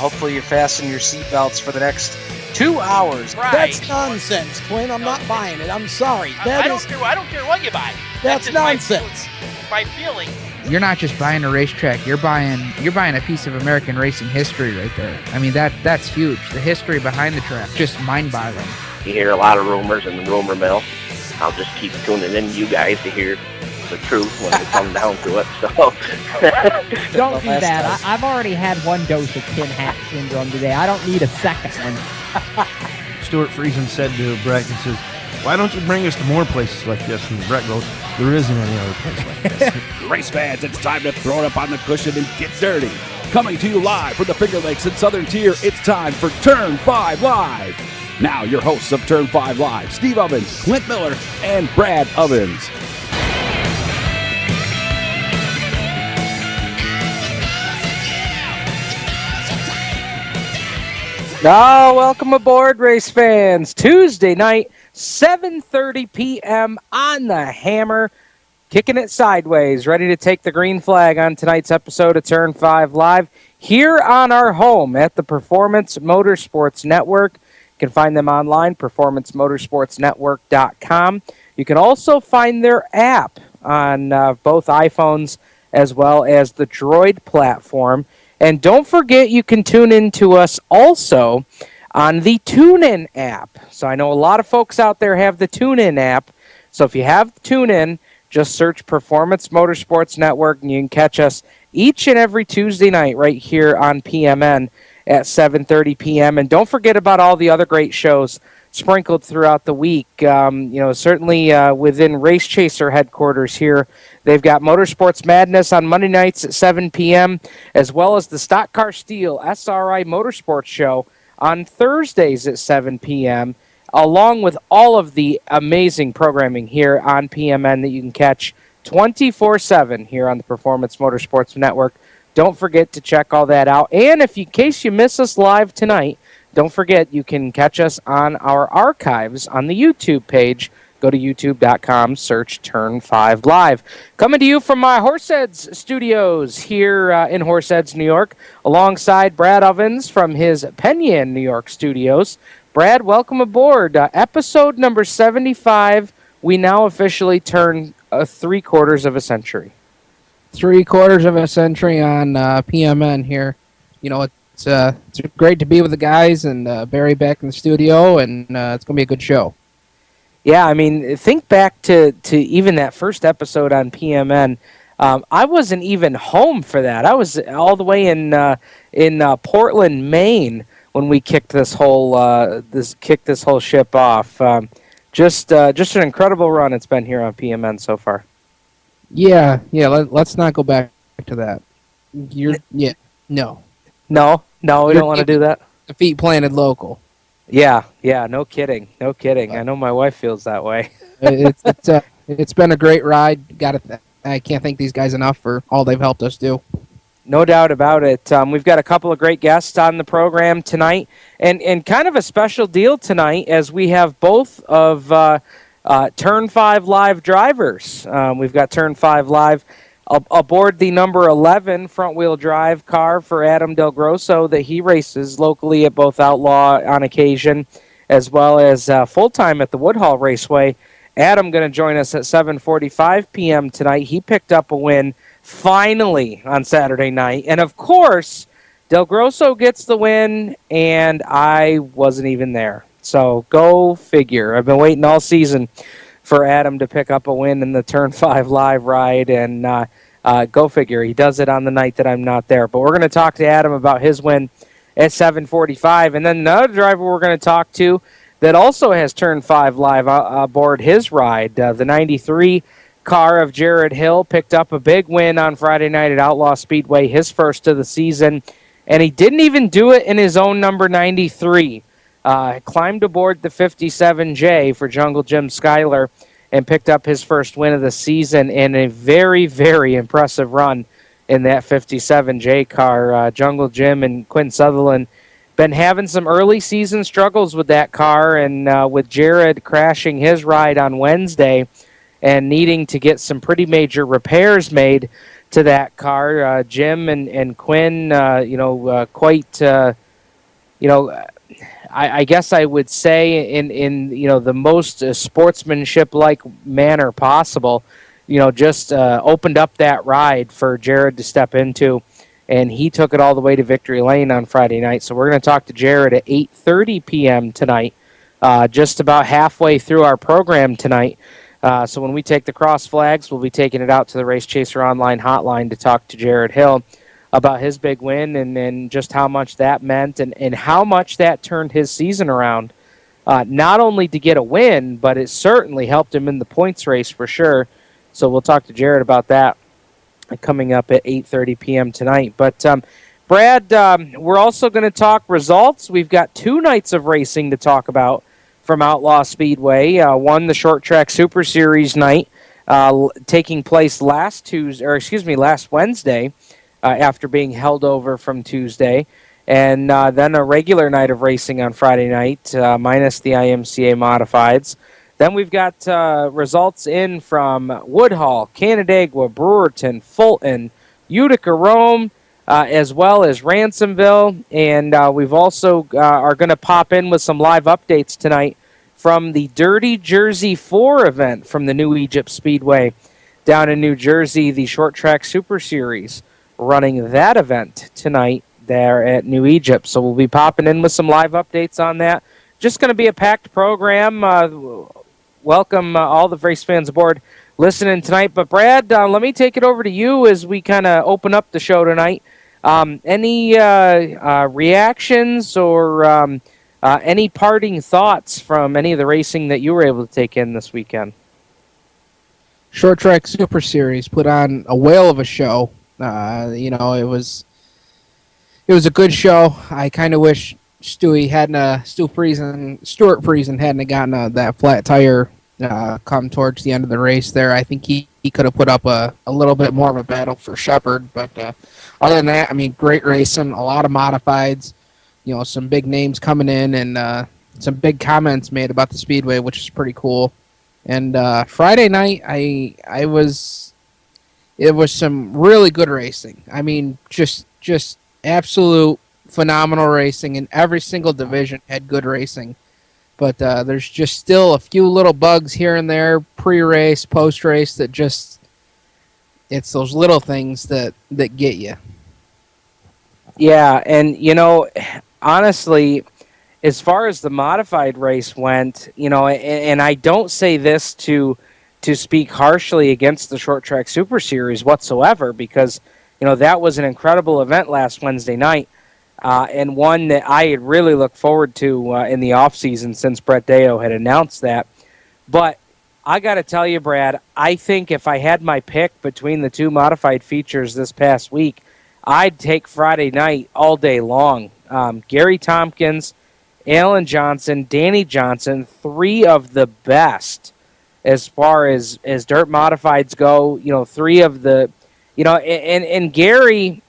hopefully you fasten your seatbelts for the next 2 hours. Right. That's nonsense, Quinn. I'm not buying it. I'm sorry. I don't care what you buy. That's nonsense. My feeling. You're not just buying a racetrack. You're buying a piece of American racing history right there. I mean, that's huge. The history behind the track, just mind-boggling. You hear a lot of rumors in the rumor mill. I'll just keep tuning in to you guys to hear the truth when it comes down to it. So don't do that. I've already had one dose of tin hat syndrome today. I don't need a second one. Stuart Friesen said to Brett, he says, "Why don't you bring us to more places like this?" And Brett goes, "There isn't any other place like this." Race fans, it's time to throw it up on the cushion and get dirty. Coming to you live from the Finger Lakes and Southern Tier, it's time for Turn 5 Live. Now your hosts of Turn 5 Live, Steve Ovens, Clint Miller, and Brad Ovens. Oh, welcome aboard, race fans. Tuesday night, 7:30 p.m. on the Hammer, kicking it sideways, ready to take the green flag on tonight's episode of Turn 5 Live here on our home at the Performance Motorsports Network. You can find them online, performancemotorsportsnetwork.com. You can also find their app on both iPhones as well as the Droid platform. And don't forget, you can tune in to us also on the TuneIn app. So I know a lot of folks out there have the TuneIn app. So if you have TuneIn, just search Performance Motorsports Network, and you can catch us each and every Tuesday night right here on PMN at 7:30 p.m. And don't forget about all the other great shows sprinkled throughout the week. Certainly within Race Chaser headquarters here, they've got Motorsports Madness on Monday nights at 7 p.m., as well as the Stock Car Steel SRI Motorsports Show on Thursdays at 7 p.m., along with all of the amazing programming here on PMN that you can catch 24/7 here on the Performance Motorsports Network. Don't forget to check all that out. And in case you miss us live tonight, don't forget you can catch us on our archives on the YouTube page. Go to youtube.com, search Turn 5 Live. Coming to you from my Horseheads studios here in Horseheads, New York, alongside Brad Ovens from his Penyan, New York studios. Brad, welcome aboard. Episode number 75. We now officially turn 3/4 of a century. 3/4 of a century on PMN here. You know, it's great to be with the guys and Barry back in the studio, and it's going to be a good show. Yeah, I mean, think back to even that first episode on PMN. I wasn't even home for that. I was all the way in Portland, Maine, when we kicked this whole ship off. Just an incredible run it's been here on PMN so far. Yeah. Let's not go back to that. No, we don't want to do that. The feet planted local. Yeah, no kidding. I know my wife feels that way. It's been a great ride. I can't thank these guys enough for all they've helped us do. No doubt about it. We've got a couple of great guests on the program tonight, and kind of a special deal tonight as we have both of Turn 5 Live drivers. We've got Turn 5 Live aboard the number 11 front-wheel drive car for Adam DelGrosso that he races locally at both Outlaw on occasion, as well as full-time at the Woodhall Raceway. Adam going to join us at 7:45 p.m. tonight. He picked up a win finally on Saturday night. And, of course, DelGrosso gets the win, and I wasn't even there. So go figure. I've been waiting all season for Adam to pick up a win in the Turn 5 Live ride, and go figure. He does it on the night that I'm not there. But we're going to talk to Adam about his win at 7:45. And then another driver we're going to talk to that also has Turn 5 Live aboard his ride. The 93 car of Jared Hill picked up a big win on Friday night at Outlaw Speedway, his first of the season. And he didn't even do it in his own number 93. Climbed aboard the 57J for Jungle Jim Schuyler and picked up his first win of the season in a very, very impressive run in that 57J car. Jungle Jim and Quinn Sutherland been having some early season struggles with that car, and with Jared crashing his ride on Wednesday, and needing to get some pretty major repairs made to that car. Jim and Quinn, quite, I guess I would say in the most sportsmanship-like manner possible, just opened up that ride for Jared to step into, and he took it all the way to Victory Lane on Friday night. So we're going to talk to Jared at 8:30 p.m. tonight, just about halfway through our program tonight. So when we take the cross flags, we'll be taking it out to the Race Chaser Online hotline to talk to Jared Hill about his big win and just how much that meant and how much that turned his season around. Not only to get a win, but it certainly helped him in the points race for sure. So we'll talk to Jared about that coming up at 8:30 p.m. tonight. But, Brad, we're also going to talk results. We've got 2 nights of racing to talk about from Outlaw Speedway. One, the Short Track Super Series night, taking place last Wednesday, after being held over from Tuesday. And then a regular night of racing on Friday night, minus the IMCA Modifieds. Then we've got results in from Woodhull, Canandaigua, Brewerton, Fulton, Utica, Rome, as well as Ransomville. And we've also are going to pop in with some live updates tonight from the Dirty Jersey 4 event from the New Egypt Speedway down in New Jersey, the Short Track Super Series, running that event tonight there at New Egypt. So we'll be popping in with some live updates on that. Just going to be a packed program. Welcome all the race fans aboard listening tonight. But Brad, let me take it over to you as we kind of open up the show tonight. Any reactions or any parting thoughts from any of the racing that you were able to take in this weekend? Short Track Super Series put on a whale of a show. It was a good show. I kind of wish Stuart Friesen hadn't gotten that flat tire come towards the end of the race there. I think he could have put up a little bit more of a battle for Shepard. But other than that, I mean, great racing, a lot of modifieds, some big names coming in, and some big comments made about the Speedway, which is pretty cool. And Friday night, it was some really good racing. I mean, just absolute phenomenal racing, and every single division had good racing. But there's just still a few little bugs here and there, pre-race, post-race, that it's those little things that get you. Yeah, and, honestly, as far as the modified race went, and I don't say this to speak harshly against the Short Track Super Series whatsoever, because, that was an incredible event last Wednesday night. And one that I had really looked forward to in the offseason since Brett Deyo had announced that. But I got to tell you, Brad, I think if I had my pick between the 2 modified features this past week, I'd take Friday night all day long. Gary Tompkins, Alan Johnson, Danny Johnson, 3 of the best as far as dirt modifieds go. 3 of the, and Gary,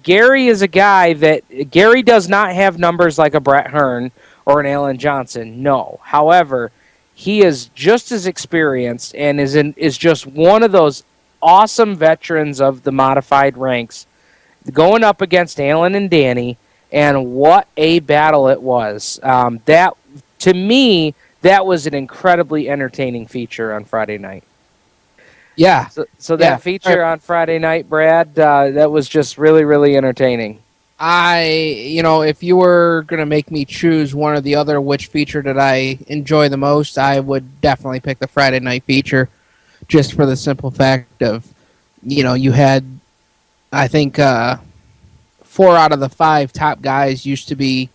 Gary is a guy that Gary does not have numbers like a Brett Hearn or an Alan Johnson. No. However, he is just as experienced and is just one of those awesome veterans of the modified ranks going up against Alan and Danny, and what a battle it was. That, to me, that was an incredibly entertaining feature on Friday night. Yeah. So that feature on Friday night, Brad, that was just really, really entertaining. If you were going to make me choose one or the other, which feature did I enjoy the most, I would definitely pick the Friday night feature, just for the simple fact of, you had, I think, 4 out of the 5 top guys used to be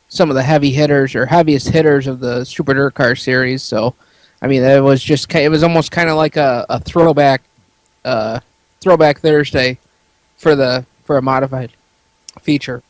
some of the heavy hitters or heaviest hitters of the Super Dirt Car Series. So, I mean, it was almost kind of like a throwback Thursday for a modified feature.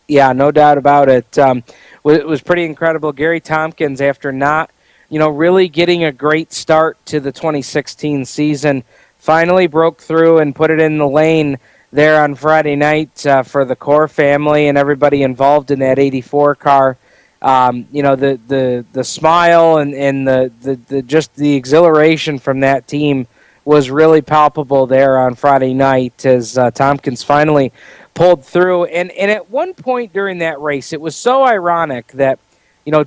Yeah, no doubt about it. It was pretty incredible. Gary Tompkins, after not, really getting a great start to the 2016 season, finally broke through and put it in the lane there on Friday night for the Core family and everybody involved in that 84 car. The smile and the just the exhilaration from that team was really palpable there on Friday night as Tompkins finally pulled through. And at one point during that race, it was so ironic that,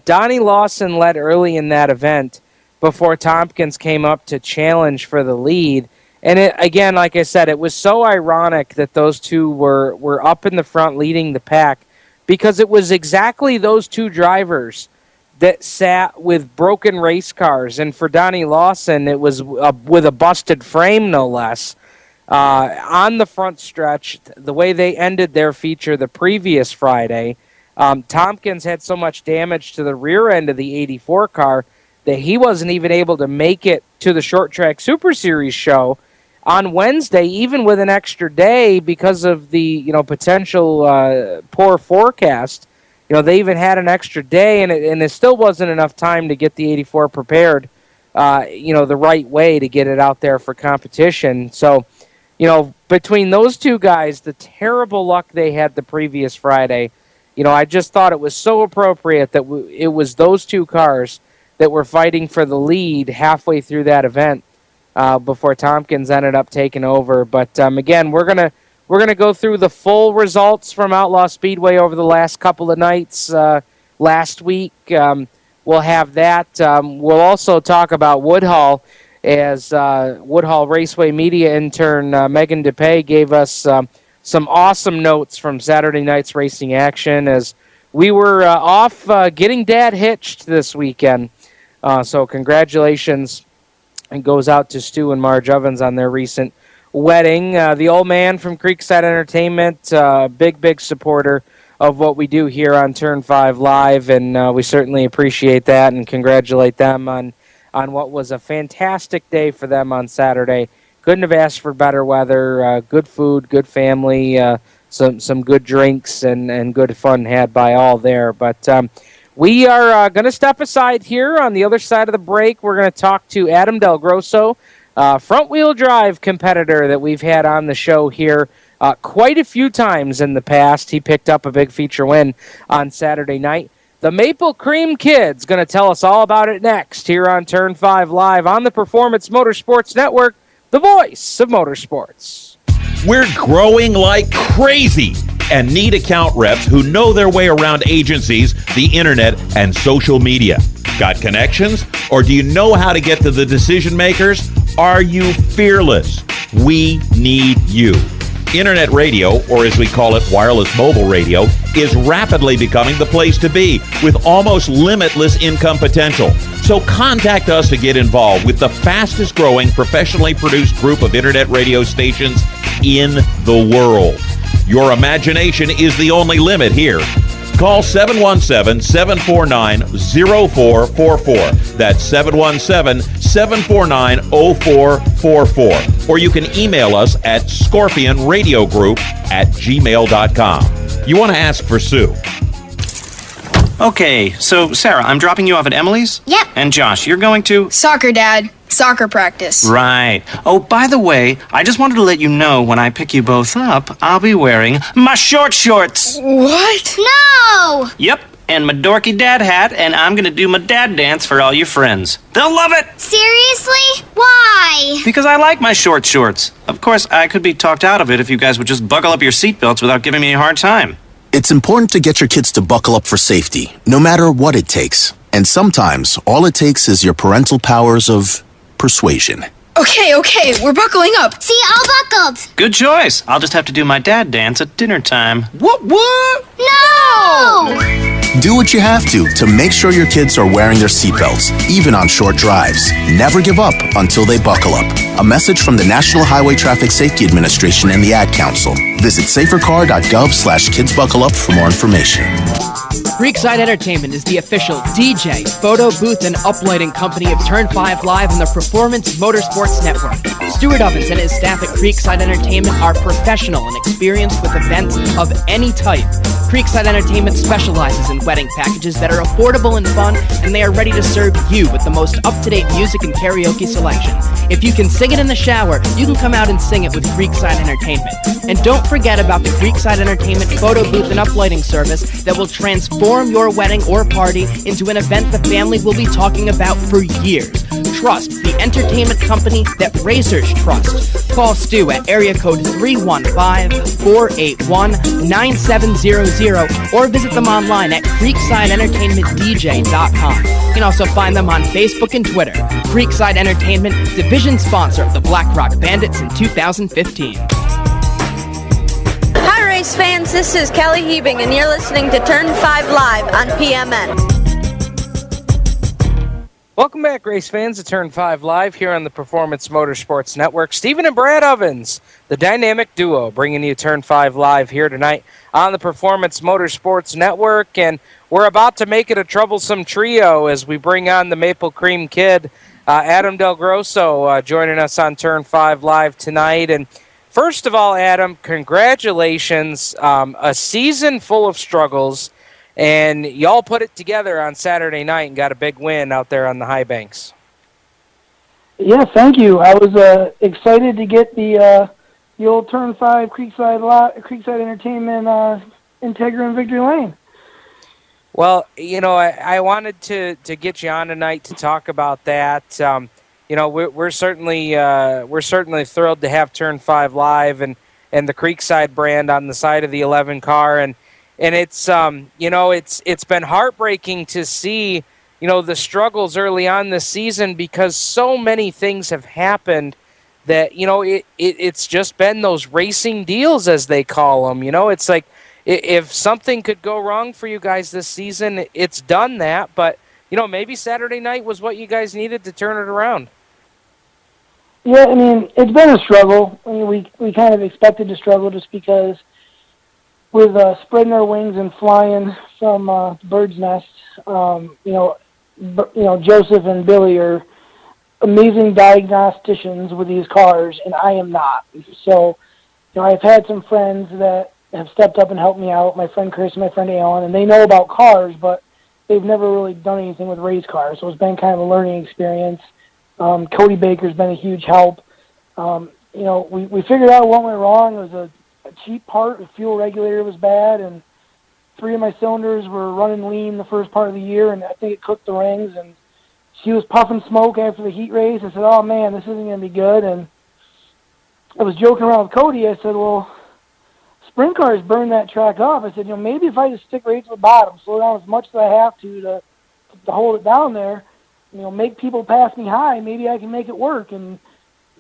Donnie Lawson led early in that event before Tompkins came up to challenge for the lead. And again, like I said, it was so ironic that those two were up in the front leading the pack, because it was exactly those two drivers that sat with broken race cars. And for Donnie Lawson, it was with a busted frame, no less. On the front stretch, the way they ended their feature the previous Friday, Tompkins had so much damage to the rear end of the 84 car that he wasn't even able to make it to the Short Track Super Series show on Wednesday, even with an extra day because of the potential poor forecast. They even had an extra day, and it still wasn't enough time to get the 84 prepared, the right way to get it out there for competition. So, between those two guys, the terrible luck they had the previous Friday, I just thought it was so appropriate that it was those two cars that were fighting for the lead halfway through that event before Tompkins ended up taking over. But again, we're gonna go through the full results from Outlaw Speedway over the last couple of nights. Last week, we'll have that. We'll also talk about Woodhull, as Woodhull Raceway media intern Megan DePay gave us some awesome notes from Saturday night's racing action as we were off getting Dad hitched this weekend. So congratulations, and goes out to Stu and Marge Ovens on their recent wedding. The old man from Creekside Entertainment, big supporter of what we do here on Turn 5 Live, and we certainly appreciate that and congratulate them on what was a fantastic day for them on Saturday. Couldn't have asked for better weather, good food, good family, some good drinks, and good fun had by all there. But we are going to step aside here. On the other side of the break, we're going to talk to Adam DelGrosso, front-wheel drive competitor that we've had on the show here quite a few times in the past. He picked up a big feature win on Saturday night. The Maple Cream Kid's going to tell us all about it next here on Turn 5 Live on the Performance Motorsports Network, the voice of motorsports. We're growing like crazy and need account reps who know their way around agencies, the internet, and social media. Got connections? Or do you know how to get to the decision makers? Are you fearless? We need you. Internet radio, or as we call it, wireless mobile radio, is rapidly becoming the place to be with almost limitless income potential. So contact us to get involved with the fastest growing professionally produced group of internet radio stations in the world. Your imagination is the only limit here. Call 717-749-0444. That's 717-749-0444. Or you can email us at scorpionradiogroup@gmail.com. You want to ask for Sue. Okay, so Sarah, I'm dropping you off at Emily's? Yep. And Josh, you're going to? Soccer, Dad. Soccer practice. Right. Oh, by the way, I just wanted to let you know when I pick you both up, I'll be wearing my short shorts. What? No! Yep, and my dorky dad hat, and I'm gonna do my dad dance for all your friends. They'll love it! Seriously? Why? Because I like my short shorts. Of course, I could be talked out of it if you guys would just buckle up your seatbelts without giving me a hard time. It's important to get your kids to buckle up for safety, no matter what it takes. And sometimes, all it takes is your parental powers of persuasion. Okay, we're buckling up. See, all buckled. Good choice. I'll just have to do my dad dance at dinner time. What? No! Do what you have to make sure your kids are wearing their seatbelts, even on short drives. Never give up until they buckle up. A message from the National Highway Traffic Safety Administration and the Ad Council. Visit safercar.gov/kidsbuckleup for more information. Creekside Entertainment is the official DJ, photo booth, and uplighting company of Turn 5 Live and the Performance Motorsports Network. Stuart Ovens and his staff at Creekside Entertainment are professional and experienced with events of any type. Creekside Entertainment specializes in wedding packages that are affordable and fun, and they are ready to serve you with the most up-to-date music and karaoke selection. If you can sing it in the shower, you can come out and sing it with Creekside Entertainment. And don't forget about the Creekside Entertainment photo booth and uplighting service that will transform transform your wedding or party into an event the family will be talking about for years. Trust the entertainment company that racers trust. Call Stu at area code 315-481-9700 or visit them online at creeksideentertainmentdj.com. You can also find them on Facebook and Twitter. Creekside Entertainment, division sponsor of the Black Rock Bandits in 2015. Hi race fans, this is Kelly Hebing and you're listening to Turn 5 Live on PMN. Welcome back, race fans, to Turn 5 Live here on the Performance Motorsports Network. Stephen and Brad Ovens, the dynamic duo, bringing you Turn 5 Live here tonight on the Performance Motorsports Network. And we're about to make it a troublesome trio as we bring on the Maple Cream Kid, Adam DelGrosso, joining us on Turn 5 Live tonight. And first of all, Adam, congratulations. A season full of struggles. And y'all put it together on Saturday night and got a big win out there on the high banks. Yeah, thank you. I was excited to get the old Turn 5 Creekside Entertainment Integra and Victory Lane. Well, I wanted to get you on tonight to talk about that. We're certainly thrilled to have Turn 5 Live and the Creekside brand on the side of the 11 car, and it's it's been heartbreaking to see the struggles early on this season because so many things have happened that it's just been those racing deals, as they call them. It's like if something could go wrong for you guys this season, it's done that. But maybe Saturday night was what you guys needed to turn it around. Yeah, I mean, it's been a struggle. I mean, we kind of expected to struggle just because with spreading our wings and flying from the bird's nest, Joseph and Billy are amazing diagnosticians with these cars, and I am not. So, I've had some friends that have stepped up and helped me out, my friend Chris and my friend Alan, and they know about cars, but they've never really done anything with race cars, so it's been kind of a learning experience. Cody Baker's been a huge help. We figured out what went wrong. It was a cheap part. The fuel regulator was bad, and 3 of my cylinders were running lean the first part of the year, and I think it cooked the rings, and she was puffing smoke after the heat race. I said, oh, man, this isn't going to be good, and I was joking around with Cody. I said, well, sprint cars burn that track up. I said, maybe if I just stick right to the bottom, slow down as much as I have to hold it down there, make people pass me high, maybe I can make it work. And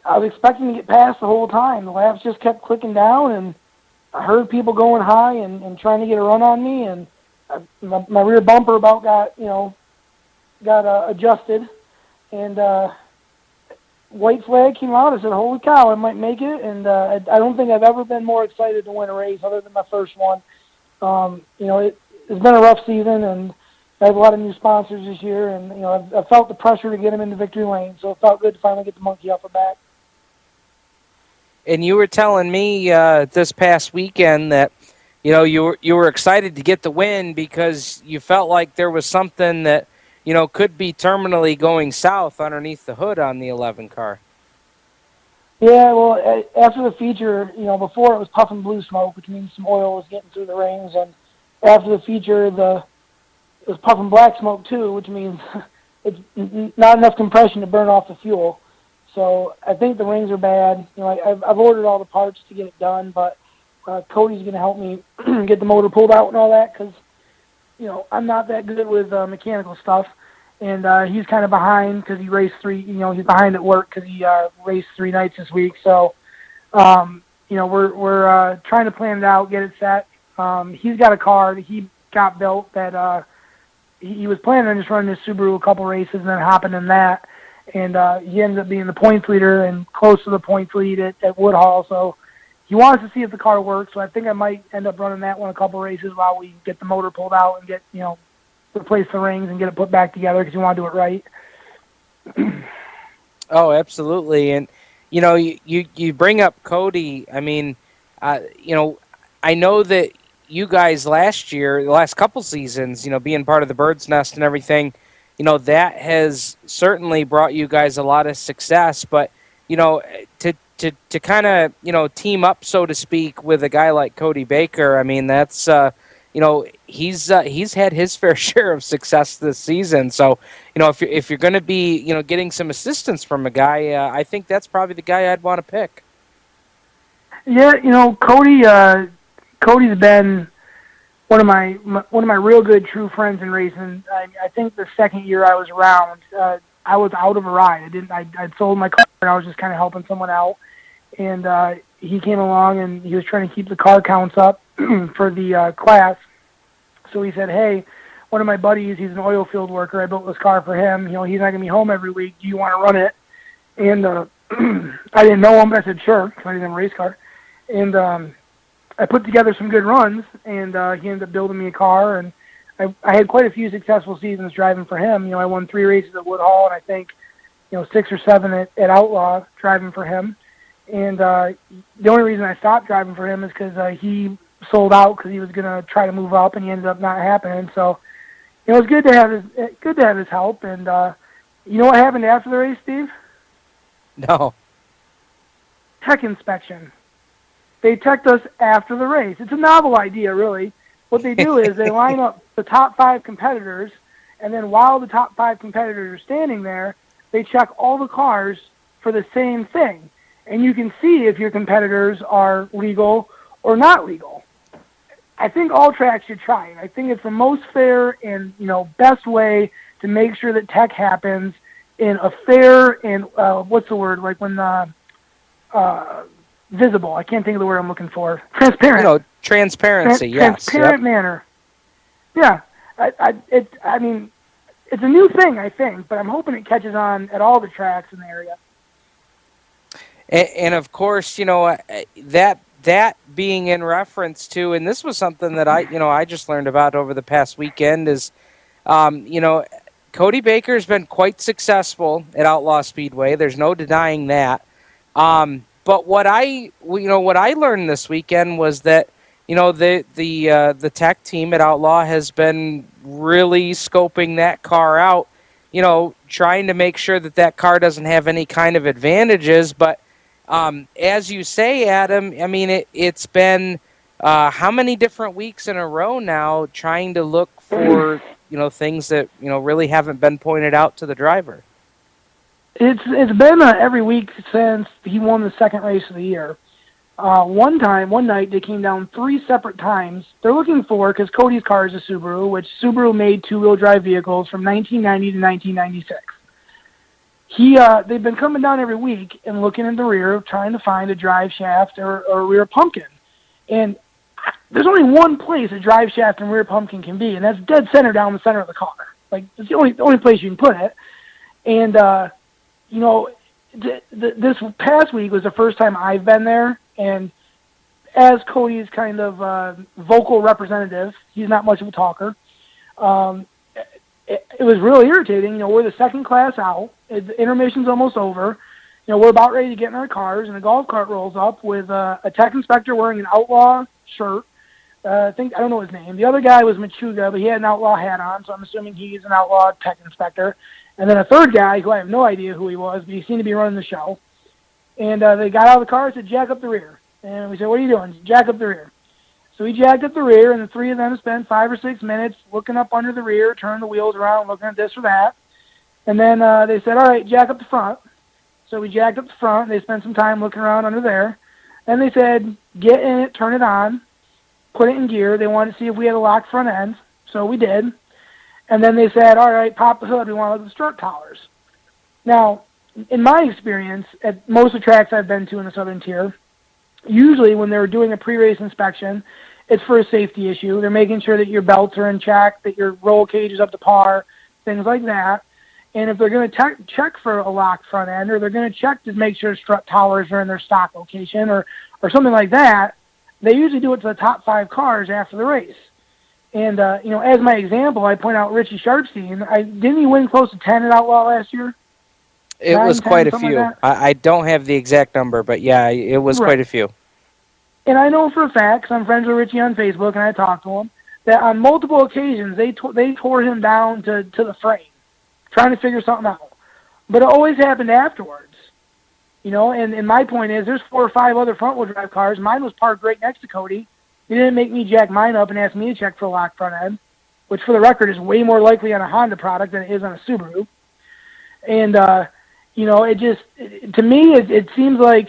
I was expecting to get past the whole time. The laps just kept clicking down, and I heard people going high and trying to get a run on me, and my rear bumper about got adjusted, and white flag came out. I said, holy cow, I might make it, and I don't think I've ever been more excited to win a race other than my first one. It's been a rough season, and I have a lot of new sponsors this year, and I've felt the pressure to get them into victory lane, so it felt good to finally get the monkey off the back. And you were telling me this past weekend that you were excited to get the win because you felt like there was something that could be terminally going south underneath the hood on the 11 car. Yeah, well, after the feature, before it was puffing blue smoke, which means some oil was getting through the rings, and after the feature, it was puffing black smoke too, which means it's not enough compression to burn off the fuel. So I think the rings are bad. I've ordered all the parts to get it done, but Cody's going to help me get the motor pulled out and all that because, I'm not that good with mechanical stuff. And he's kind of behind because he raced 3, he's behind at work because he raced 3 nights this week. So, we're trying to plan it out, get it set. He's got a car that he got built that he was planning on just running his Subaru a couple races and then hopping in that. And he ended up being the points leader and close to the points lead at Woodhall. So he wants to see if the car works. So I think I might end up running that one a couple races while we get the motor pulled out and get, replace the rings and get it put back together because you want to do it right. Oh, absolutely. And, you bring up Cody. I mean, I know that you guys last year, the last couple seasons, being part of the Bird's Nest and everything, that has certainly brought you guys a lot of success. But, to kind of, team up, so to speak, with a guy like Cody Baker, I mean, that's, he's had his fair share of success this season. So, if you're going to be, getting some assistance from a guy, I think that's probably the guy I'd want to pick. Yeah, Cody's been one of my real good true friends in racing. I think the second year I was around, I was out of a ride. I'd sold my car and I was just kind of helping someone out. And he came along and he was trying to keep the car counts up for the class. So he said, "Hey, one of my buddies, he's an oil field worker. I built this car for him. He's not going to be home every week. Do you want to run it?" And I didn't know him, but I said, "Sure," because I didn't have a race car. And I put together some good runs, and he ended up building me a car. And I had quite a few successful seasons driving for him. I won 3 races at Woodhall, and I think 6 or 7 at Outlaw driving for him. And the only reason I stopped driving for him is because he sold out because he was going to try to move up, and he ended up not happening. So it was good to have his help. And you know what happened after the race, Steve? No. Tech inspection. They teched us after the race. It's a novel idea, really. What they do is they line up the top 5 competitors, and then while the top 5 competitors are standing there, they check all the cars for the same thing. And you can see if your competitors are legal or not legal. I think all tracks should try it. I think it's the most fair and best way to make sure that tech happens in a fair and what's the word, like when visible. I can't think of the word I'm looking for. Transparent. Transparency. Yes. Transparent manner. Yeah. I mean, it's a new thing, I think, but I'm hoping it catches on at all the tracks in the area. And of course, that being in reference to, and this was something that I just learned about over the past weekend is, Cody Baker's been quite successful at Outlaw Speedway. There's no denying that. But what I learned this weekend was that, the tech team at Outlaw has been really scoping that car out, trying to make sure that car doesn't have any kind of advantages. But as you say, Adam, I mean, it's been how many different weeks in a row now trying to look for, things that, really haven't been pointed out to the driver. It's been every week since he won the second race of the year. One night, they came down 3 separate times. They're looking for, because Cody's car is a Subaru, which Subaru made 2-wheel drive vehicles from 1990 to 1996. They've been coming down every week and looking in the rear, trying to find a drive shaft or a rear pumpkin. And there's only one place a drive shaft and rear pumpkin can be, and that's dead center down the center of the car. Like, it's the only place you can put it. And, this past week was the first time I've been there, and as Cody's kind of vocal representative, he's not much of a talker, it was really irritating. We're the second class out. The intermission's almost over. We're about ready to get in our cars, and a golf cart rolls up with a tech inspector wearing an Outlaw shirt. I don't know his name. The other guy was Machuga, but he had an Outlaw hat on, so I'm assuming he's an Outlaw tech inspector. And then a third guy, who I have no idea who he was, but he seemed to be running the show. And they got out of the car and said, "Jack up the rear." And we said, "What are you doing?" "Jack up the rear." So we jacked up the rear, and the 3 of them spent 5 or 6 minutes looking up under the rear, turning the wheels around, looking at this or that. And then they said, "All right, jack up the front." So we jacked up the front. They spent some time looking around under there. Then they said, "Get in it, turn it on, put it in gear." They wanted to see if we had a locked front end. So we did. And then they said, "All right, pop the hood. We want to look at the strut collars." Now, in my experience, at most of the tracks I've been to in the Southern Tier, usually when they're doing a pre-race inspection, it's for a safety issue. They're making sure that your belts are in check, that your roll cage is up to par, things like that. And if they're going to check for a locked front end, or they're going to check to make sure strut towers are in their stock location, or something like that, they usually do it to the top 5 cars after the race. And, as my example, I point out Richie Sharpstein. Didn't he win close to 10 at Outlaw last year? It 9, was 10, quite a something few. like I don't have the exact number, but yeah, it was Right. quite a few. And I know for a fact, because I'm friends with Richie on Facebook and I talked to him, that on multiple occasions they tore him down to the frame, trying to figure something out. But it always happened afterwards. And my point is, there's 4 or 5 other front-wheel drive cars. Mine was parked right next to Cody. He didn't make me jack mine up and ask me to check for a locked front end, which for the record is way more likely on a Honda product than it is on a Subaru. And, to me, it seems like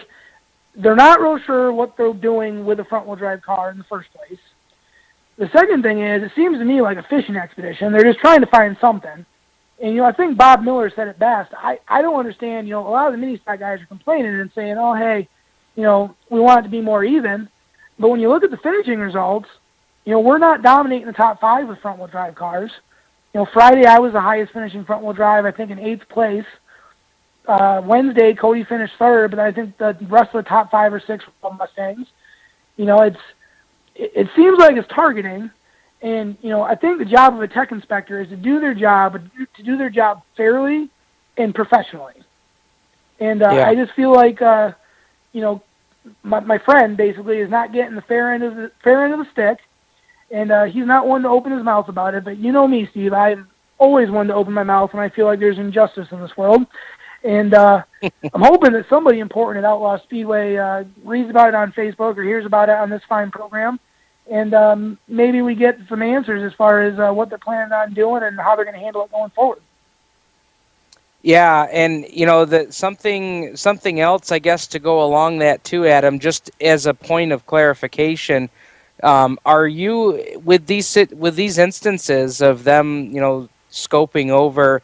they're not real sure what they're doing with a front-wheel drive car in the first place. The second thing is, it seems to me like a fishing expedition. They're just trying to find something. And, I think Bob Miller said it best. I don't understand, a lot of the mini-stock guys are complaining and saying, oh, hey, we want it to be more even. But when you look at the finishing results, we're not dominating the top 5 with front-wheel drive cars. Friday I was the highest finishing front-wheel drive, I think in 8th place. Wednesday, Cody finished 3rd, but I think the rest of the top 5 or 6 were Mustangs. It seems like it's targeting, and I think the job of a tech inspector is to do their job, but to do their job fairly and professionally. And I just feel like my friend basically is not getting the fair end of the stick, and he's not one to open his mouth about it. But you know me, Steve, I'm always one to open my mouth when I feel like there's injustice in this world. And I'm hoping that somebody important at Outlaw Speedway reads about it on Facebook or hears about it on this fine program. And maybe we get some answers as far as what they're planning on doing and how they're going to handle it going forward. Yeah, and something else, I guess, to go along that too, Adam, just as a point of clarification, are you with these instances of them, scoping over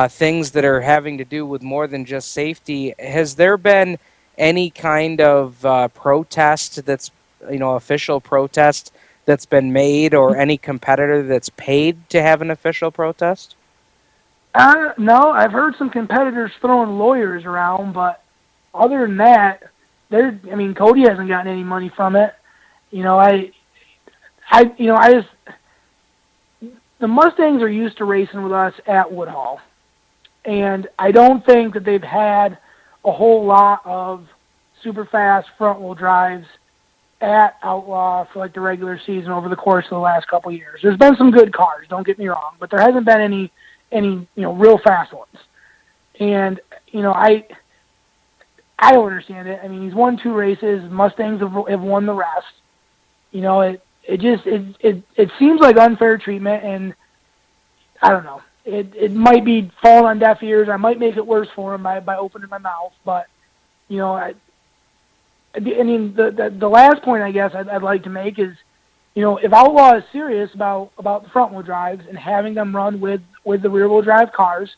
things that are having to do with more than just safety? Has there been any kind of protest that's, official protest that's been made, or any competitor that's paid to have an official protest? No, I've heard some competitors throwing lawyers around, but other than that, Cody hasn't gotten any money from it. The Mustangs are used to racing with us at Woodhall, and I don't think that they've had a whole lot of super fast front-wheel drives at Outlaw for like the regular season over the course of the last couple of years. There's been some good cars, don't get me wrong, but there hasn't been any real fast ones. And I don't understand it. He's won 2 races. Mustangs have won the rest. It seems like unfair treatment, and I don't know. It might be falling on deaf ears. I might make it worse for him by opening my mouth, but the last point I guess I'd like to make is, if Outlaw is serious about the front-wheel drives and having them run with the rear-wheel drive cars,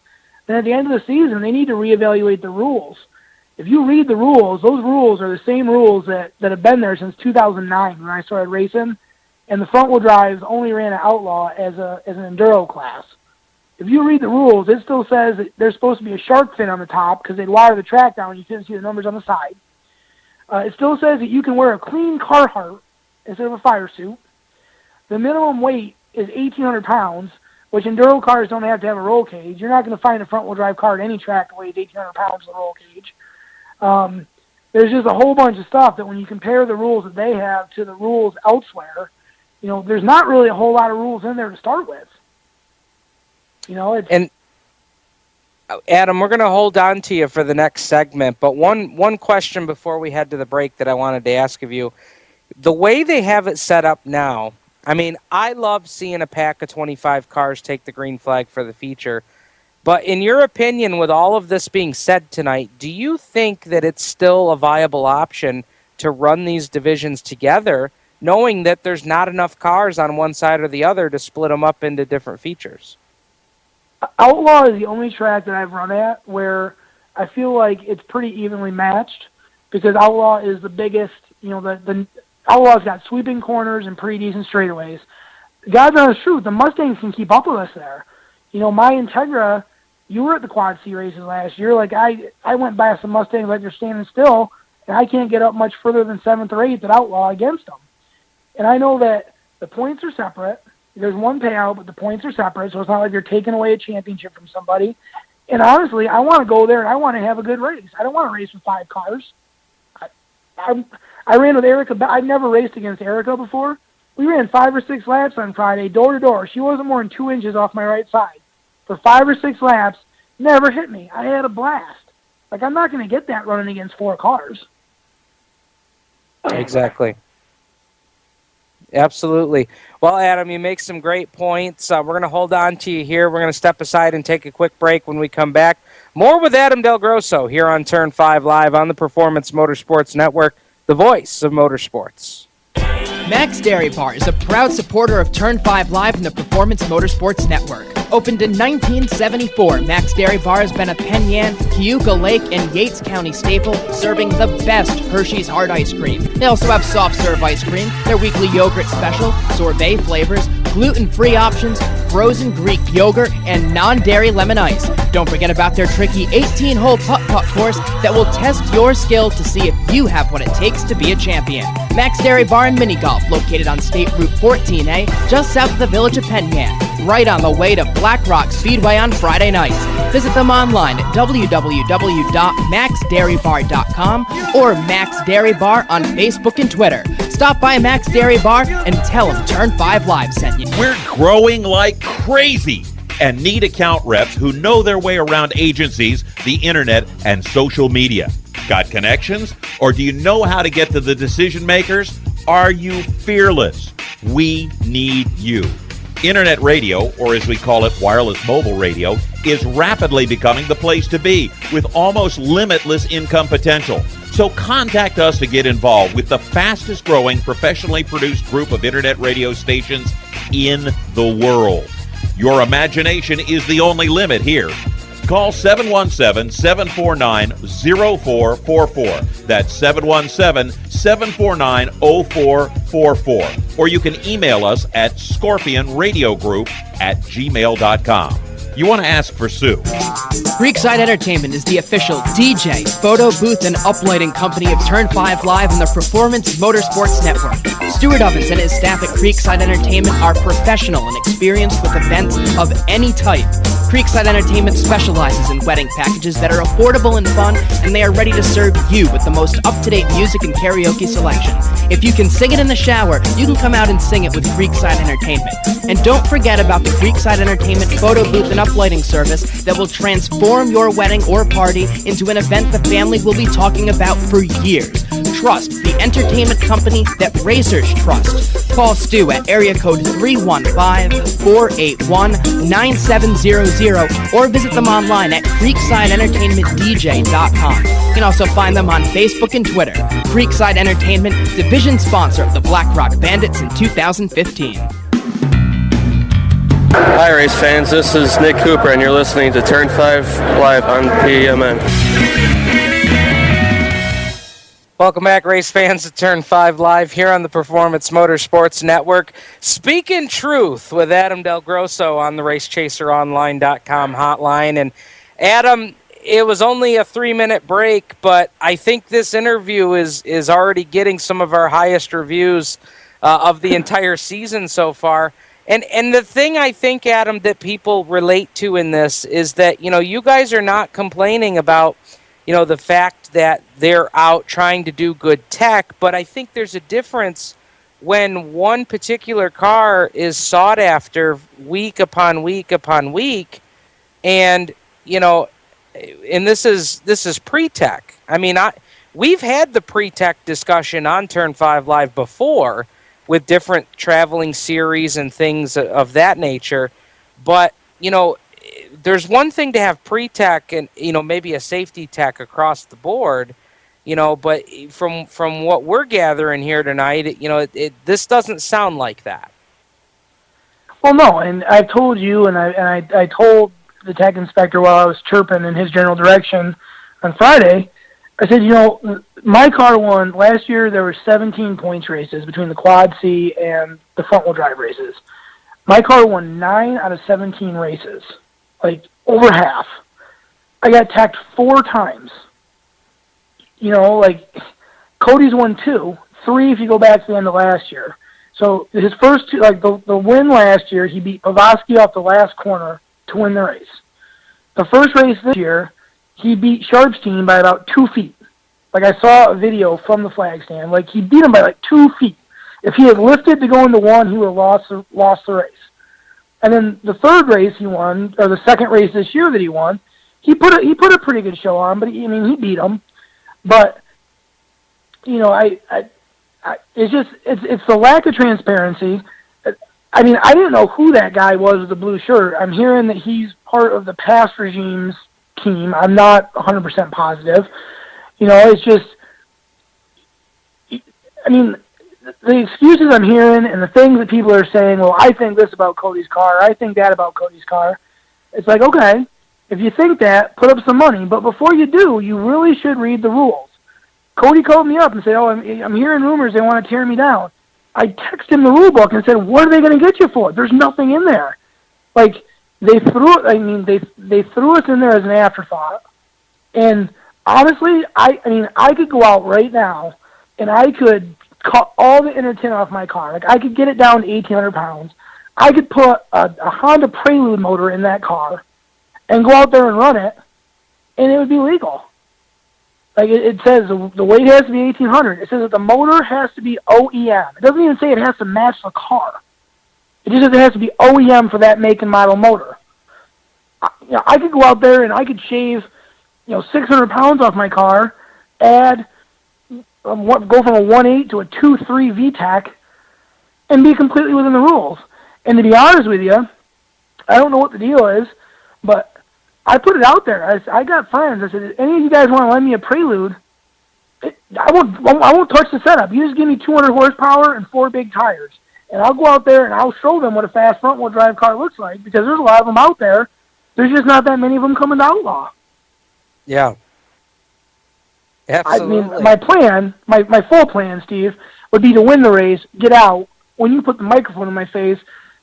then at the end of the season, they need to reevaluate the rules. If you read the rules, those rules are the same rules that have been there since 2009 when I started racing, and the front-wheel drives only ran at Outlaw as an enduro class. If you read the rules, it still says that there's supposed to be a shark fin on the top because they'd wire the track down and you couldn't see the numbers on the side. It still says that you can wear a clean Carhartt instead of a fire suit. The minimum weight is 1,800 pounds, which enduro cars don't have to have a roll cage. You're not going to find a front-wheel drive car at any track that weighs 1,800 pounds with a roll cage. There's just a whole bunch of stuff that when you compare the rules that they have to the rules elsewhere, there's not really a whole lot of rules in there to start with. And Adam, we're going to hold on to you for the next segment, but one question before we head to the break that I wanted to ask of you. The way they have it set up now, I love seeing a pack of 25 cars take the green flag for the feature, but in your opinion, with all of this being said tonight, do you think that it's still a viable option to run these divisions together, knowing that there's not enough cars on one side or the other to split them up into different features? Outlaw is the only track that I've run at where I feel like it's pretty evenly matched, because Outlaw is the biggest, the Outlaw's got sweeping corners and pretty decent straightaways. God's honest truth, the Mustangs can keep up with us there. My Integra, you were at the Quad C races last year. Like I went by some Mustangs like they're standing still, and I can't get up much further than 7th or 8th at Outlaw against them. And I know that the points are separate. There's one payout, but the points are separate, so it's not like you're taking away a championship from somebody. And honestly, I want to go there and I want to have a good race. I don't want to race with 5 cars. I ran with Erica. I've never raced against Erica before. We ran 5 or 6 laps on Friday, door to door. She wasn't more than 2 inches off my right side. For 5 or 6 laps, never hit me. I had a blast. Like, I'm not going to get that running against 4 cars. Exactly. Absolutely. Well, Adam, you make some great points. We're going to hold on to you here. We're going to step aside and take a quick break. When we come back, more with Adam DelGrosso here on Turn 5 Live on the Performance Motorsports Network, the voice of motorsports. Max Dairy Bar is a proud supporter of Turn 5 Live and the Performance Motorsports Network. Opened in 1974, Max Dairy Bar has been a Penn Yan, Cayuga Lake, and Yates County staple, serving the best Hershey's hard ice cream. They also have soft serve ice cream, their weekly yogurt special, sorbet flavors, gluten-free options, frozen Greek yogurt, and non-dairy lemon ice. Don't forget about their tricky 18-hole putt-putt course that will test your skill to see if you have what it takes to be a champion. Max Dairy Bar and Mini Golf, located on State Route 14A, just south of the village of Penn Yan, right on the way to Black Rock Speedway on Friday nights. Visit them online at www.maxdairybar.com or Max Dairy Bar on Facebook and Twitter. Stop by Max Dairy Bar and tell them Turn 5 Live sent you. We're growing like crazy and need account reps who know their way around agencies, the internet, and social media. Got connections? Or do you know how to get to the decision makers? Are you fearless? We need you. Internet radio, or as we call it, wireless mobile radio, is rapidly becoming the place to be with almost limitless income potential. So contact us to get involved with the fastest growing professionally produced group of internet radio stations in the world. Your imagination is the only limit here. Call 717-749-0444. That's 717-749-0444. Or you can email us at scorpionradiogroup@gmail.com. You want to ask for Sue. Creekside Entertainment is the official DJ, photo booth, and uplighting company of Turn 5 Live and the Performance Motorsports Network. Stuart Ovens and his staff at Creekside Entertainment are professional and experienced with events of any type. Creekside Entertainment specializes in wedding packages that are affordable and fun, and they are ready to serve you with the most up-to-date music and karaoke selection. If you can sing it in the shower, you can come out and sing it with Creekside Entertainment. And don't forget about the Creekside Entertainment photo booth and uplighting service that will transform your wedding or party into an event the family will be talking about for years. Trust the entertainment company that racers trust. Call Stu at area code 315-481-9700 or visit them online at creeksideentertainmentdj.com. You can also find them on Facebook and Twitter. Creekside Entertainment, division sponsor of the Black Rock Bandits in 2015. Hi, race fans. This is Nick Cooper, and you're listening to Turn 5 Live on PMN. Welcome back, race fans, to Turn 5 Live here on the Performance Motorsports Network. Speaking truth with Adam DelGrosso on the RaceChaserOnline.com hotline. And Adam, it was only a 3-minute break, but I think this interview is already getting some of our highest reviews of the entire season so far. And the thing I think, Adam, that people relate to in this is that, you guys are not complaining about, the fact that they're out trying to do good tech, but I think there's a difference when one particular car is sought after week upon week upon week, and, and this is pre-tech. I mean, we've had the pre-tech discussion on Turn 5 Live before, with different traveling series and things of that nature. But, there's one thing to have pre-tech and, maybe a safety tech across the board, but from what we're gathering here tonight, this doesn't sound like that. Well, no, and I told you, and I told the tech inspector while I was chirping in his general direction on Friday, I said, my car won, last year there were 17 points races between the quad C and the front wheel drive races. My car won 9 out of 17 races, like over half. I got tacked 4 times. Cody's won 2, 3 if you go back to the end of last year. So his first 2, the win last year, he beat Pavosky off the last corner to win the race. The first race this year, he beat Sharpstein by about 2 feet. I saw a video from the flag stand. He beat him by 2 feet. If he had lifted to go into 1, he would have lost the race. And then the third race he won, or the second race this year that he won, he put a pretty good show on. But he beat him. But I it's the lack of transparency. I mean, I didn't know who that guy was with the blue shirt. I'm hearing that he's part of the past regime's team. I'm not 100% positive. You know, it's just, I mean, the excuses I'm hearing and the things that people are saying, well, I think this about Cody's car, I think that about Cody's car. It's like, okay, if you think that, put up some money. But before you do, you really should read the rules. Cody called me up and said, I'm hearing rumors they want to tear me down. I texted him the rule book and said, what are they going to get you for? There's nothing in there. Like, they threw us in there as an afterthought. And honestly, I could go out right now and I could cut all the inner tint off my car. Like, I could get it down to 1,800 pounds. I could put a Honda Prelude motor in that car and go out there and run it, and it would be legal. Like, it says the weight has to be 1,800. It says that the motor has to be OEM. It doesn't even say it has to match the car. It just says it has to be OEM for that make and model motor. I could go out there and I could shave, 600 pounds off my car, go from a 1.8 to a 2.3 VTEC, and be completely within the rules. And to be honest with you, I don't know what the deal is, but I put it out there. I got friends. I said, any of you guys want to lend me a Prelude? I won't touch the setup. You just give me 200 horsepower and 4 big tires. And I'll go out there and I'll show them what a fast front-wheel drive car looks like, because there's a lot of them out there. There's just not that many of them coming to Outlaw. Yeah. Absolutely. I mean, my plan, my full plan, Steve, would be to win the race, get out. When you put the microphone in my face,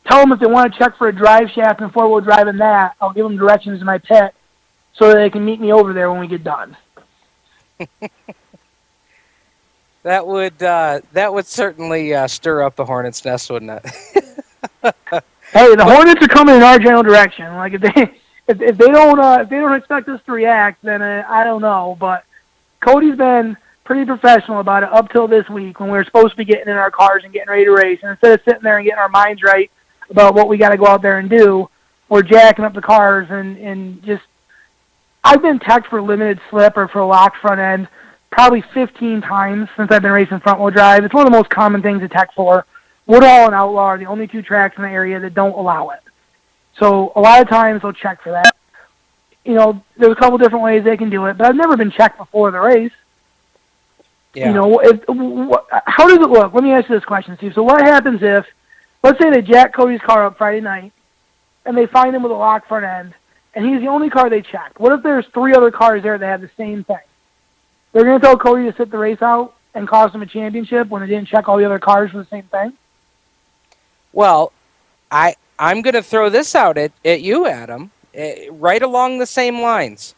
tell them if they want to check for a drive shaft and four-wheel drive in that, I'll give them directions to my pit so that they can meet me over there when we get done. That would certainly stir up the hornet's nest, wouldn't it? Hey, the Hornets are coming in our general direction. Like, if they don't expect us to react, then I don't know. But Cody's been pretty professional about it up till this week when we were supposed to be getting in our cars and getting ready to race. And instead of sitting there and getting our minds right about what we got to go out there and do, we're jacking up the cars and just. I've been teched for limited slip or for a locked front end probably 15 times since I've been racing front-wheel drive. It's one of the most common things to tech for. Woodhall and Outlaw are the only two tracks in the area that don't allow it. So a lot of times they'll check for that. There's a couple different ways they can do it, but I've never been checked before the race. Yeah. How does it look? Let me ask you this question, Steve. So what happens if, let's say they jack Cody's car up Friday night, and they find him with a locked front end, and he's the only car they checked? What if there's 3 other cars there that have the same thing? They're going to tell Cody to sit the race out and cost him a championship when they didn't check all the other cars for the same thing? Well, I'm going to throw this out at you, Adam, right along the same lines.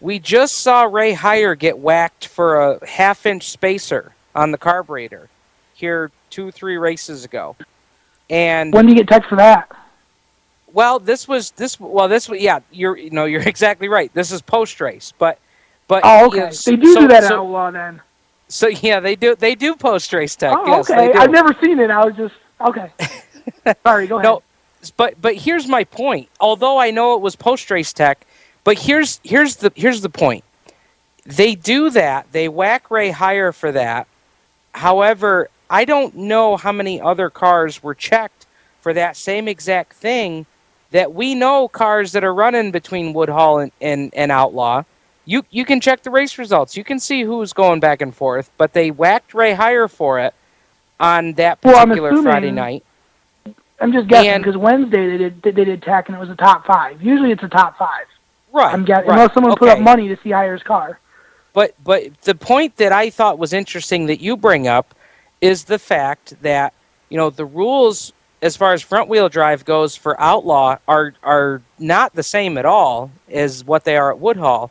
We just saw Ray Heyer get whacked for a 1/2-inch spacer on the carburetor here 2-3 races ago. And when do you get text for that? Well, you're exactly right. This is post race, but oh, okay. They do that at Outlaw then. So yeah, they do post race tech. Oh, yes, okay. they do. I've never seen it. I was just okay. Sorry, go ahead. No, but here's my point. Although I know it was post race tech, but here's the point. They do that. They whack Ray Heyer for that. However, I don't know how many other cars were checked for that same exact thing. That we know cars that are running between Woodhall and Outlaw. You can check the race results. You can see who's going back and forth. But they whacked Ray Heyer for it on that particular Friday night. I'm just guessing because Wednesday they did tech and it was a top 5. Usually it's a top 5. Right. I'm guessing unless someone put up money to see Heyer's car. But the point that I thought was interesting that you bring up is the fact that the rules as far as front wheel drive goes for Outlaw are not the same at all as what they are at Woodhall.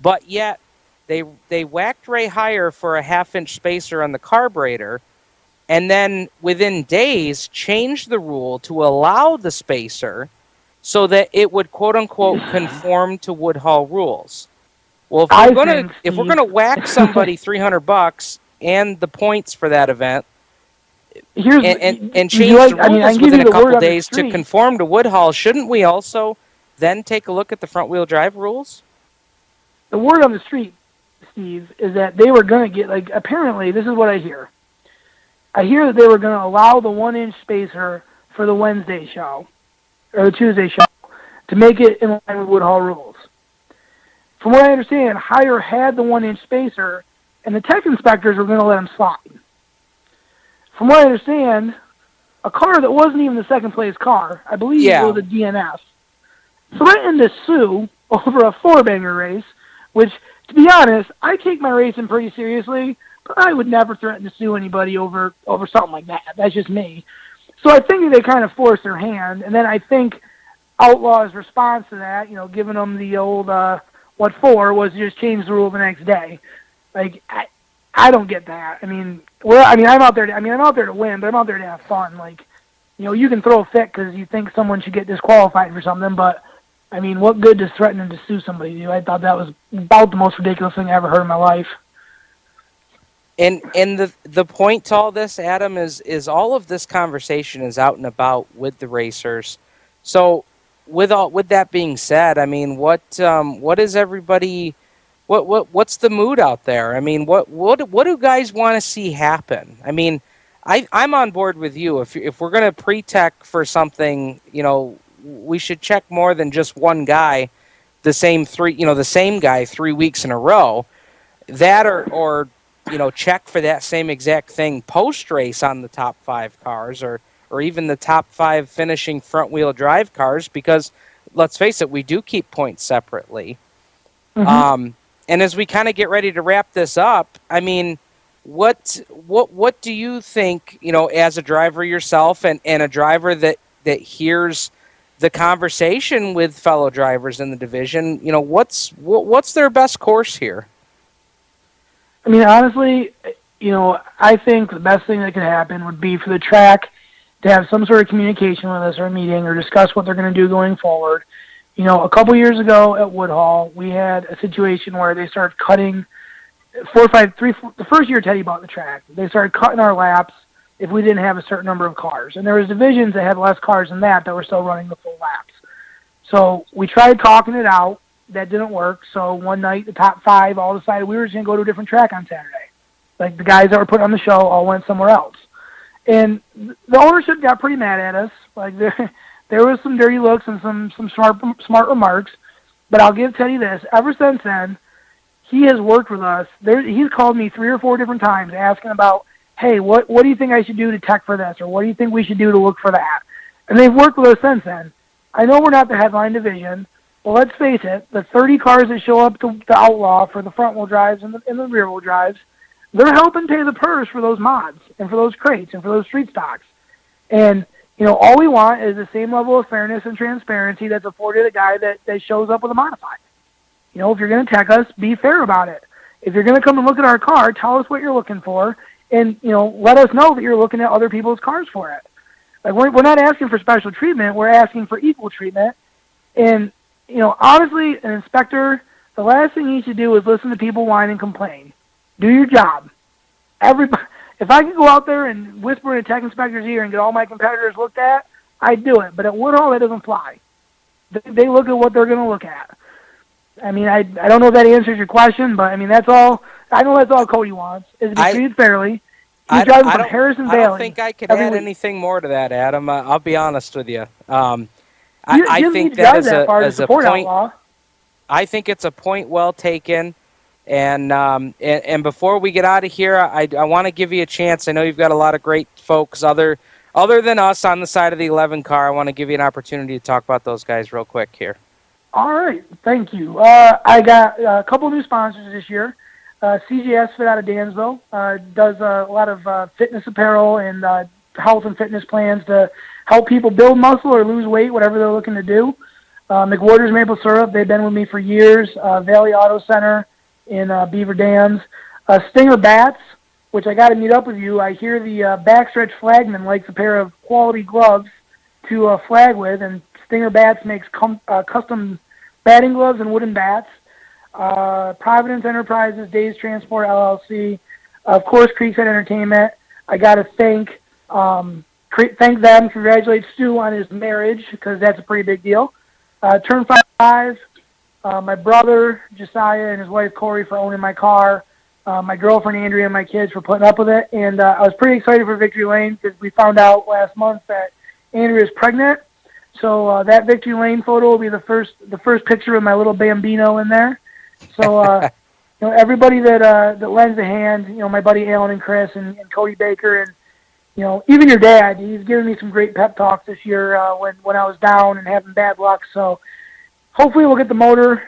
But yet, they whacked Ray Heyer for a 1/2-inch spacer on the carburetor, and then within days changed the rule to allow the spacer so that it would quote-unquote conform to Woodhall rules. Well, if we're gonna whack somebody $300 and the points for that event, and change the rules within a couple days to conform to Woodhall, shouldn't we also then take a look at the front-wheel drive rules? The word on the street, Steve, is that they were going to get, apparently, this is what I hear. I hear that they were going to allow the 1-inch spacer for the Wednesday show, or the Tuesday show, to make it in line with Woodhall rules. From what I understand, Hire had the 1-inch spacer, and the tech inspectors were going to let him slide. From what I understand, a car that wasn't even the second-place car, I believe it was a DNF, threatened to sue over a 4-banger race, which, to be honest, I take my racing pretty seriously, but I would never threaten to sue anybody over something like that. That's just me. So I think they kind of forced their hand, and then I think Outlaw's response to that, giving them the old what for, was just change the rule the next day. Like, I don't get that. I'm out there to win, but I'm out there to have fun. Like, you can throw a fit because you think someone should get disqualified for something, but what good does threatening to sue somebody do? I thought that was about the most ridiculous thing I ever heard in my life. And the point to all this, Adam, is all of this conversation is out and about with the racers. So with that being said, what is everybody? What's the mood out there? What do guys want to see happen? I'm on board with you. If we're going to pre-tech for something, we should check more than just one guy, the same guy 3 weeks in a row. That or check for that same exact thing post-race on the top 5 cars or even the top 5 finishing front-wheel drive cars, because let's face it, we do keep points separately. Mm-hmm. And as we kind of get ready to wrap this up, what do you think, as a driver yourself and a driver that hears the conversation with fellow drivers in the division, what's their best course here? Honestly, I think the best thing that could happen would be for the track to have some sort of communication with us or a meeting or discuss what they're going to do going forward. A couple years ago at Woodhall, we had a situation where they started cutting the first year Teddy bought the track, they started cutting our laps if we didn't have a certain number of cars. And there was divisions that had less cars than that were still running the full laps. So we tried talking it out. That didn't work. So one night, the top 5 all decided we were just going to go to a different track on Saturday. Like, the guys that were putting on the show all went somewhere else. And the ownership got pretty mad at us. Like, there was some dirty looks and some smart remarks. But I'll give Teddy this. Ever since then, he has worked with us. He's called me 3 or 4 different times asking about, hey, what do you think I should do to tech for this? Or what do you think we should do to look for that? And they've worked with us since then. I know we're not the headline division. Well, let's face it, the 30 cars that show up to the Outlaw for the front-wheel drives and the rear-wheel drives, they're helping pay the purse for those mods and for those crates and for those street stocks. And, all we want is the same level of fairness and transparency that's afforded a guy that shows up with a modified. If you're going to tech us, be fair about it. If you're going to come and look at our car, tell us what you're looking for, and, let us know that you're looking at other people's cars for it. Like, we're not asking for special treatment. We're asking for equal treatment. And, honestly, an inspector, the last thing he should do is listen to people whine and complain. Do your job. If I could go out there and whisper in a tech inspector's ear and get all my competitors looked at, I'd do it. But at Woodhall, that doesn't fly. They look at what they're going to look at. I don't know if that answers your question, but, that's all. I know that's all Cody wants, is to be treated fairly. He's driving from Harrison Valley. I don't think I could add anything more to that, Adam. I'll be honest with you. I think that is a point. Outlaw. I think it's a point well taken. And before we get out of here, I want to give you a chance. I know you've got a lot of great folks other than us on the side of the 11 car. I want to give you an opportunity to talk about those guys real quick here. All right, thank you. I got a couple new sponsors this year. CJS Fit out of Dansville does a lot of fitness apparel and health and fitness plans to help people build muscle or lose weight, whatever they're looking to do. McWhorter's Maple Syrup, they've been with me for years. Valley Auto Center in Beaver Dams. Stinger Bats, which I got to meet up with you. I hear the backstretch flagman likes a pair of quality gloves to flag with, and Stinger Bats makes custom batting gloves and wooden bats. Providence Enterprises, Days Transport LLC, of course, Creekside Entertainment. I got to thank them, congratulate Stu on his marriage, because that's a pretty big deal. Turn 5, my brother Josiah and his wife Corey for owning my car. my girlfriend Andrea and my kids for putting up with it. And I was pretty excited for Victory Lane because we found out last month that Andrea is pregnant. So that Victory Lane photo will be the first picture with my little Bambino in there. So everybody that lends a hand, my buddy Alan and Chris and Cody Baker, and even your dad, he's given me some great pep talks this year when I was down and having bad luck. So hopefully we'll get the motor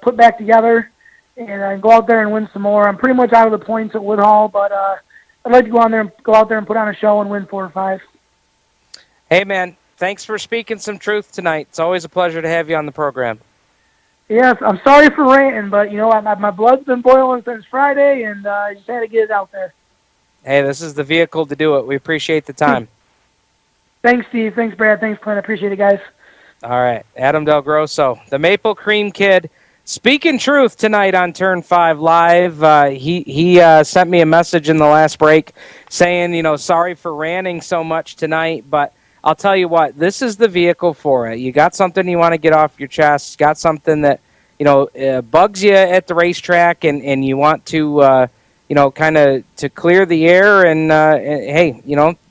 put back together and go out there and win some more. I'm pretty much out of the points at Woodhall, but I'd like to go out there and put on a show and win 4 or 5. Hey, man, thanks for speaking some truth tonight. It's always a pleasure to have you on the program. Yes, I'm sorry for ranting, but my blood's been boiling since Friday, and I just had to get it out there. Hey, this is the vehicle to do it. We appreciate the time. Thanks, Steve. Thanks, Brad. Thanks, Clint. I appreciate it, guys. All right, Adam DelGrosso, the Maple Cream Kid, speaking truth tonight on Turn 5 Live. He sent me a message in the last break saying, sorry for ranting so much tonight, but I'll tell you what, this is the vehicle for it. You got something you want to get off your chest, got something that, bugs you at the racetrack, and you want to, kind of to clear the air. And hey,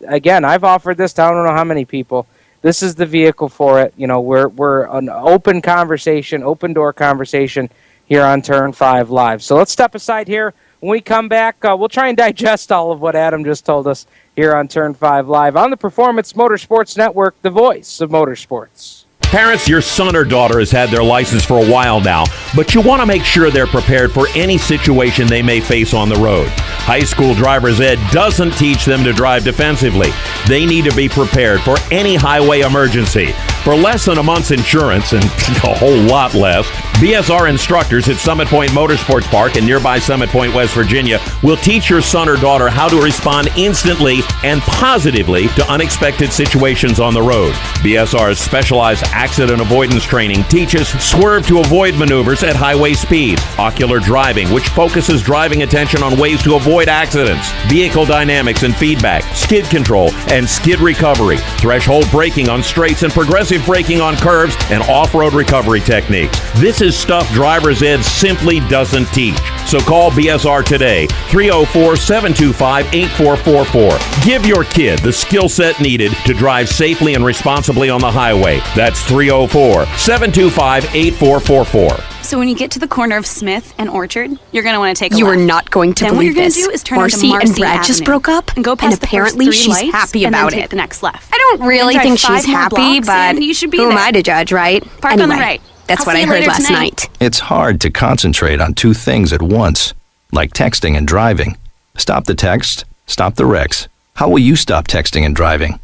again, I've offered this to I don't know how many people. This is the vehicle for it. We're an open conversation, open door conversation here on Turn 5 Live. So let's step aside here. When we come back, we'll try and digest all of what Adam just told us here on Turn 5 Live on the Performance Motorsports Network, the voice of motorsports. Parents, your son or daughter has had their license for a while now, but you want to make sure they're prepared for any situation they may face on the road. High school driver's ed doesn't teach them to drive defensively. They need to be prepared for any highway emergency. For less than a month's insurance, and a whole lot less, BSR instructors at Summit Point Motorsports Park in nearby Summit Point, West Virginia, will teach your son or daughter how to respond instantly and positively to unexpected situations on the road. BSR's specialized accident avoidance training teaches swerve to avoid maneuvers at highway speed, ocular driving, which focuses driving attention on ways to avoid accidents, vehicle dynamics and feedback, skid control and skid recovery, threshold braking on straights and progressive braking on curves, and off-road recovery techniques. This is stuff driver's ed simply doesn't teach. So call BSR today, 304-725-8444. Give your kid the skill set needed to drive safely and responsibly on the highway. That's 304-725-8444. So when you get to the corner of Smith and Orchard, you're going to want to take a You left. are not going to then believe what you're this. Gonna do is turn Marcy into Marcy and Brad Avenue just broke up, and go past and apparently the first 3 she's lights, happy and about then take it. the next left. I don't really Then think drive she's 5 more happy, blocks, but and you should be who am there. I to judge, right? Park anyway, on the right. That's I'll what see I you heard later last tonight. night. It's hard to concentrate on 2 things at once, like texting and driving. Stop the text, stop the wrecks. How will you stop texting and driving?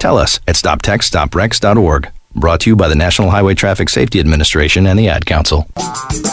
Tell us at stoptextstoprex.org. Brought to you by the National Highway Traffic Safety Administration and the Ad Council.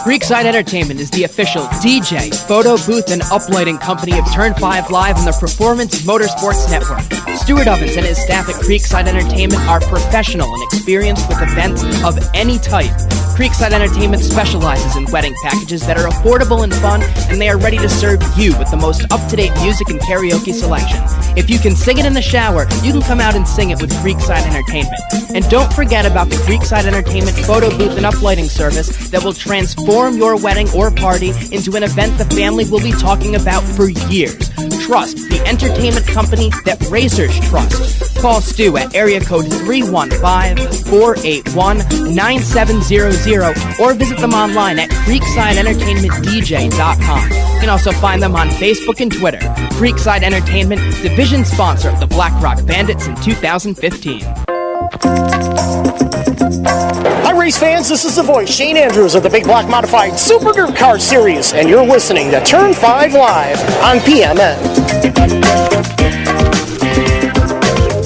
Creekside Entertainment is the official DJ, photo booth, and uplighting company of Turn 5 Live and the Performance Motorsports Network. Stuart Ovens and his staff at Creekside Entertainment are professional and experienced with events of any type. Creekside Entertainment specializes in wedding packages that are affordable and fun, and they are ready to serve you with the most up-to-date music and karaoke selection. If you can sing it in the shower, you can come out and sing it with Creekside Entertainment. And don't forget about the Creekside Entertainment photo booth and uplighting service that will transform your wedding or party into an event the family will be talking about for years. Trust the entertainment company that racers trust. Call Stu at area code 315-481-9700 or visit them online at creeksideentertainmentdj.com. You can also find them on Facebook and Twitter. Creekside Entertainment, division sponsor of the Black Rock Bandits in 2015. Hi race fans, this is the voice, Shane Andrews of the Big Block Modified Super Group Car Series, and you're listening to Turn 5 Live on PMN.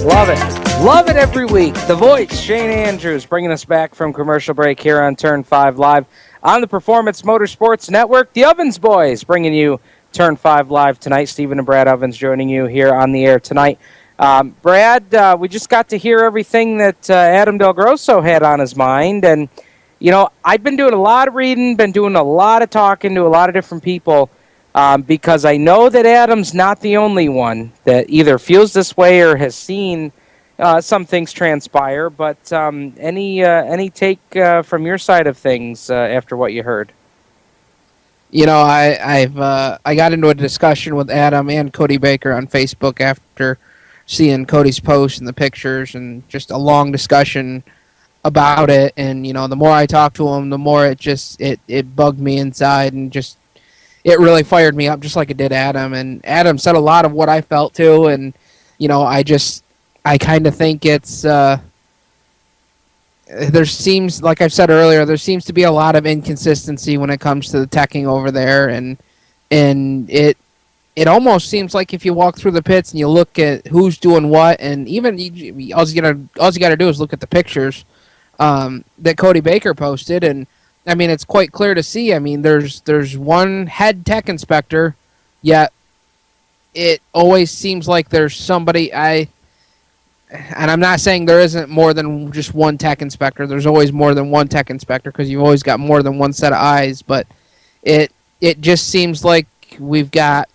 Love it. Love it every week. The voice, Shane Andrews, bringing us back from commercial break here on Turn 5 Live on the Performance Motorsports Network. The Ovens Boys bringing you Turn 5 Live tonight. Stephen and Brad Ovens joining you here on the air tonight. Brad, we just got to hear everything that Adam DelGrosso had on his mind. And, I've been doing a lot of reading, been doing a lot of talking to a lot of different people because I know that Adam's not the only one that either feels this way or has seen some things transpire. But any take from your side of things after what you heard? I got into a discussion with Adam and Cody Baker on Facebook after seeing Cody's post and the pictures, and just a long discussion about it. And the more I talked to him, the more it bugged me inside, and just it really fired me up, just like it did Adam. And Adam said a lot of what I felt too. And I kind of think it's like I said earlier, there seems to be a lot of inconsistency when it comes to the teching over there, and it almost seems like if you walk through the pits and you look at who's doing what, and even all you gotta do is look at the pictures that Cody Baker posted, and I mean it's quite clear to see. I mean there's one head tech inspector, yet it always seems like there's somebody. And I'm not saying there isn't more than just one tech inspector. There's always more than one tech inspector because you've always got more than one set of eyes. But it just seems like we've got.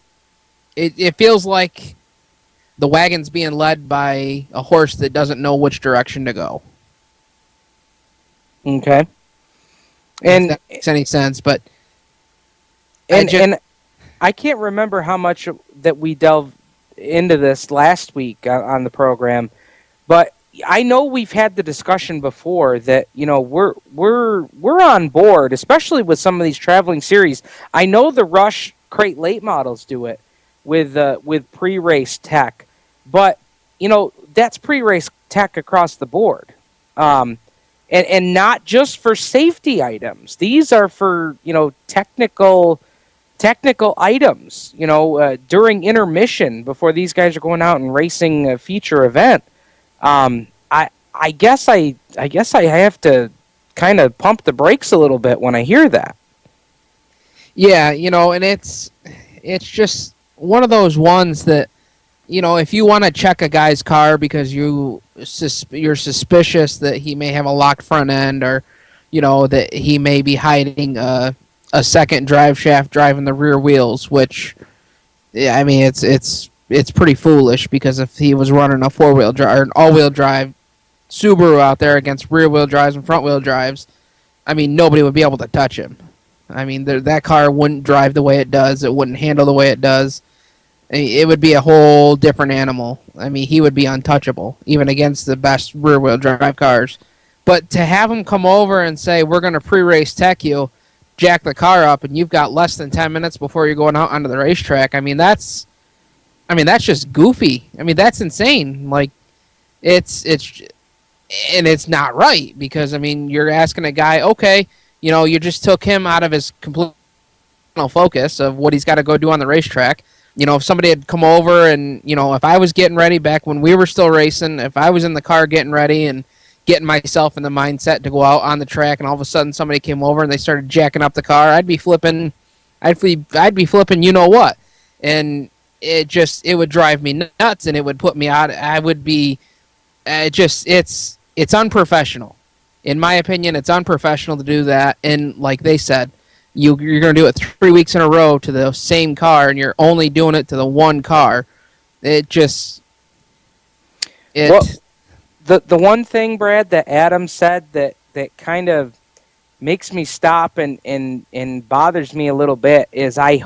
It feels like the wagon's being led by a horse that doesn't know which direction to go. Okay. And if that makes any sense, but and I can't remember how much that we delved into this last week on the program. But I know we've had the discussion before that we're on board, especially with some of these traveling series. I know the Rush Crate Late models do it with pre-race tech, but that's pre-race tech across the board, and not just for safety items. These are for technical items. During intermission before these guys are going out and racing a feature event. I guess I have to kind of pump the brakes a little bit when I hear that. Yeah, and it's just one of those ones that if you want to check a guy's car because you're suspicious that he may have a locked front end, or that he may be hiding a second drive shaft driving the rear wheels, which I mean it's pretty foolish, because if he was running a four-wheel drive or an all-wheel drive Subaru out there against rear-wheel drives and front-wheel drives, I mean, nobody would be able to touch him. I mean, that car wouldn't drive the way it does. It wouldn't handle the way it does. It would be a whole different animal. I mean, he would be untouchable, even against the best rear-wheel drive cars. But to have him come over and say, we're going to pre-race tech you, jack the car up, and you've got less than 10 minutes before you're going out onto the racetrack, I mean, that's just goofy. I mean, that's insane. Like, it's not right, because I mean, you're asking a guy, okay, you just took him out of his complete focus of what he's got to go do on the racetrack. If somebody had come over and, if I was getting ready back when we were still racing, if I was in the car getting ready and getting myself in the mindset to go out on the track, and all of a sudden somebody came over and they started jacking up the car, I'd be flipping, you know what, and it would drive me nuts, and it would put me out. I would be, it's unprofessional. In my opinion, it's unprofessional to do that. And like they said, you're going to do it 3 weeks in a row to the same car, and you're only doing it to the one car. The one thing, Brad, that Adam said that kind of makes me stop and bothers me a little bit is I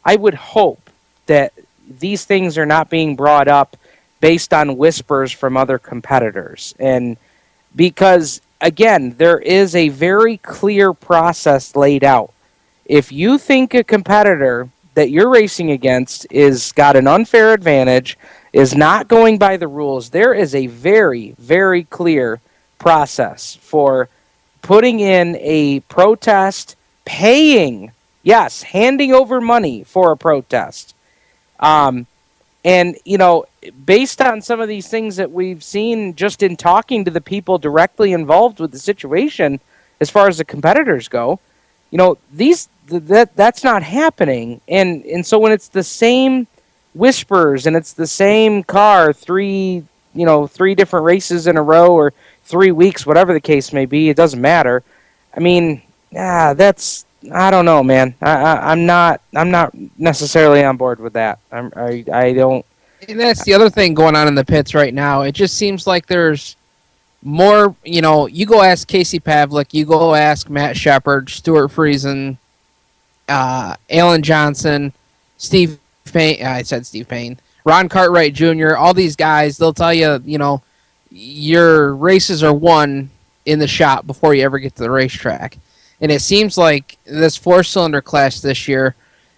would hope that these things are not being brought up based on whispers from other competitors. And because, again, there is a very clear process laid out. If you think a competitor that you're racing against is got an unfair advantage, is not going by the rules, there is a very, very clear process for putting in a protest, paying, yes, handing over money for a protest. And, based on some of these things that we've seen just in talking to the people directly involved with the situation, as far as the competitors go, that's not happening. And so when it's the same whispers and it's the same car, three different races in a row or 3 weeks, whatever the case may be, it doesn't matter. I mean, I don't know, man. I'm not necessarily on board with that. I don't. And that's the other thing going on in the pits right now. It just seems like there's more. You go ask Casey Pavlik, you go ask Matt Shepard, Stuart Friesen, Alan Johnson, Steve Payne. I said Steve Payne. Ron Cartwright Jr., all these guys, they'll tell you, your races are won in the shop before you ever get to the racetrack. And it seems like this 4-cylinder class this year,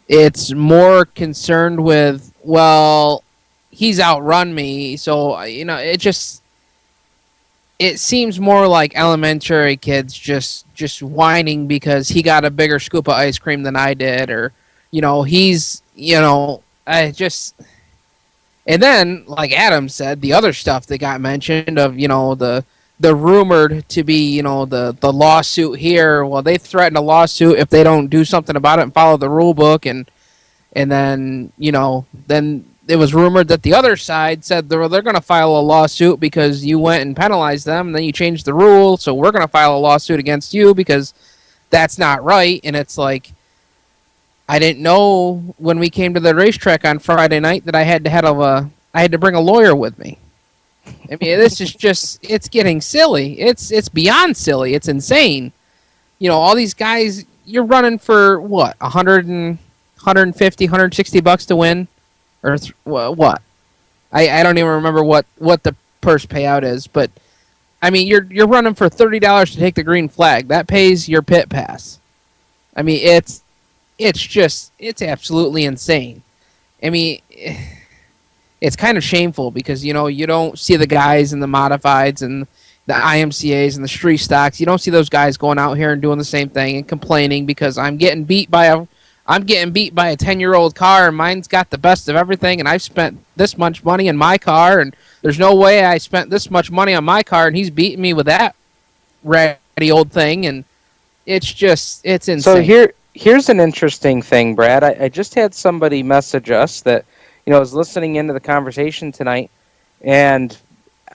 it's more concerned with, well, he's outrun me. So, it seems more like elementary kids just whining because he got a bigger scoop of ice cream than I did. Or, And then, like Adam said, the other stuff that got mentioned of, the rumored to be, the lawsuit here. Well, they threatened a lawsuit if they don't do something about it and follow the rule book. And then, then it was rumored that the other side said they're going to file a lawsuit because you went and penalized them, and then you changed the rule, so we're going to file a lawsuit against you because that's not right. And it's like, I didn't know when we came to the racetrack on Friday night that I had to bring a lawyer with me. I mean, this is just, it's getting silly. It's beyond silly. It's insane. All these guys, you're running for what, 150, 160 bucks to win? Or what? I don't even remember what the purse payout is, but I mean, you're running for $30 to take the green flag. That pays your pit pass. I mean, it's absolutely insane. I mean, it's kind of shameful because, you don't see the guys in the modifieds and the IMCAs and the street stocks. You don't see those guys going out here and doing the same thing and complaining because I'm getting beat by a 10-year-old car and mine's got the best of everything and I've spent this much money in my car and there's no way I spent this much money on my car and he's beating me with that ratty old thing. And it's insane. So here's an interesting thing, Brad. I just had somebody message us that, was listening into the conversation tonight, and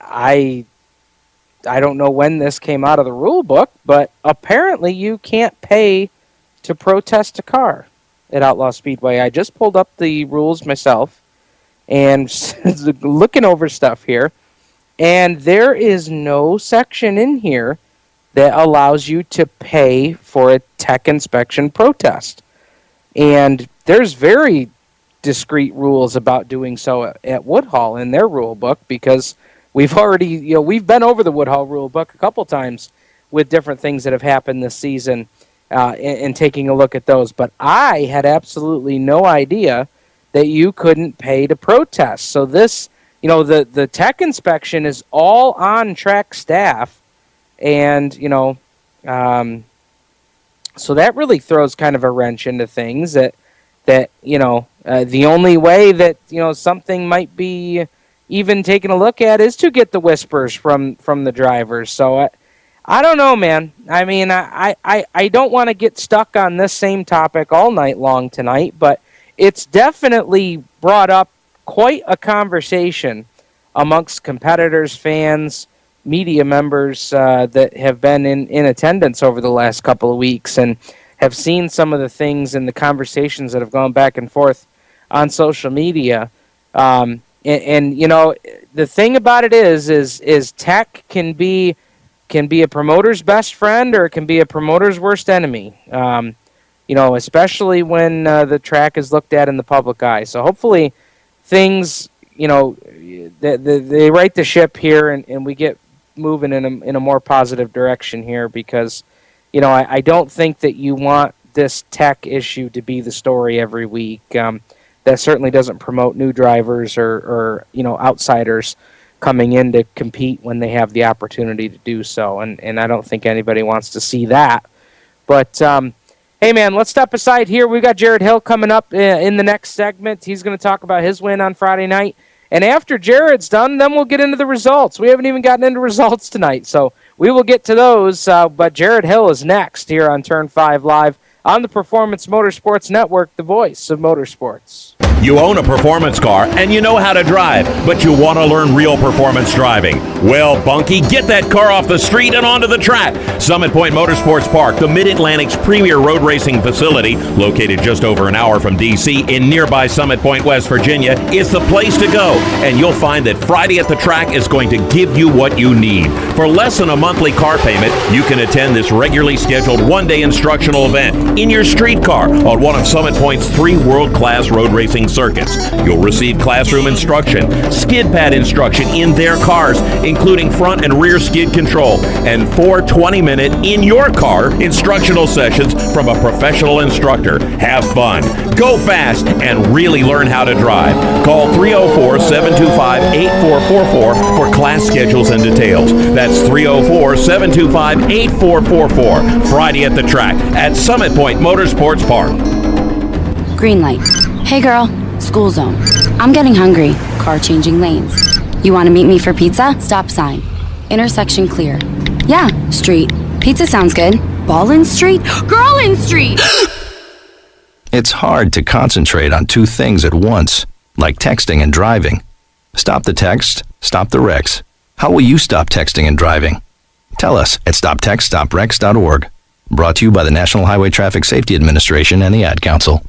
I don't know when this came out of the rule book, but apparently you can't pay to protest a car at Outlaw Speedway. I just pulled up the rules myself and looking over stuff here, and there is no section in here that allows you to pay for a tech inspection protest. And there's very discrete rules about doing so at Woodhull in their rule book, because we've already, we've been over the Woodhull rule book a couple times with different things that have happened this season and taking a look at those. But I had absolutely no idea that you couldn't pay to protest. So this, the tech inspection is all on track staff. And, so that really throws kind of a wrench into things that the only way that, something might be even taken a look at is to get the whispers from the drivers. So I don't know, man. I mean, I don't want to get stuck on this same topic all night long tonight, but it's definitely brought up quite a conversation amongst competitors, fans, media members that have been in attendance over the last couple of weeks and have seen some of the things and the conversations that have gone back and forth on social media. And the thing about it is tech can be a promoter's best friend or it can be a promoter's worst enemy. Especially when the track is looked at in the public eye. So hopefully things, they right the ship here and we get moving in a more positive direction here, because I don't think that you want this tech issue to be the story every week. That certainly doesn't promote new drivers or outsiders coming in to compete when they have the opportunity to do so, and I don't think anybody wants to see that. But hey man, let's step aside here. We got Jared Hill coming up in the next segment. He's going to talk about his win on Friday night. And after Jared's done, then we'll get into the results. We haven't even gotten into results tonight, so we will get to those. But Jared Hill is next here on Turn 5 Live on the Performance Motorsports Network, the voice of motorsports. You own a performance car and you know how to drive, but you want to learn real performance driving. Well, Bunky, get that car off the street and onto the track. Summit Point Motorsports Park, the Mid-Atlantic's premier road racing facility, located just over an hour from D.C. in nearby Summit Point, West Virginia, is the place to go. And you'll find that Friday at the track is going to give you what you need. For less than a monthly car payment, you can attend this regularly scheduled one-day instructional event. in your street car on one of Summit Point's 3 world-class road racing circuits. You'll receive classroom instruction, skid pad instruction in their cars, including front and rear skid control, and 4 20-minute in-your-car instructional sessions from a professional instructor. Have fun, go fast, and really learn how to drive. Call 304-725-8444 for class schedules and details. That's 304-725-8444. Friday at the track at Summit Point Motorsports Park. Green light. Hey girl, school zone. I'm getting hungry. Car changing lanes. You want to meet me for pizza? Stop sign. Intersection clear. Yeah, street. Pizza sounds good. Ball in street? Girl in street! It's hard to concentrate on 2 things at once, like texting and driving. Stop the text, stop the wrecks. How will you stop texting and driving? Tell us at stoptextstoprex.org. Brought to you by the National Highway Traffic Safety Administration and the Ad Council.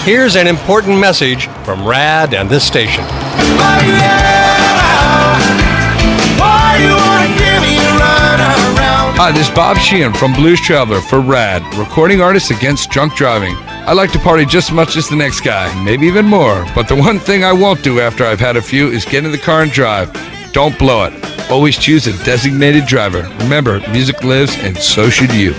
Here's an important message from RAD and this station. Hi, this is Bob Sheehan from Blues Traveler for RAD, recording artists against drunk driving. I like to party just as much as the next guy, maybe even more, but the one thing I won't do after I've had a few is get in the car and drive. Don't blow it. Always choose a designated driver. Remember, music lives and so should you.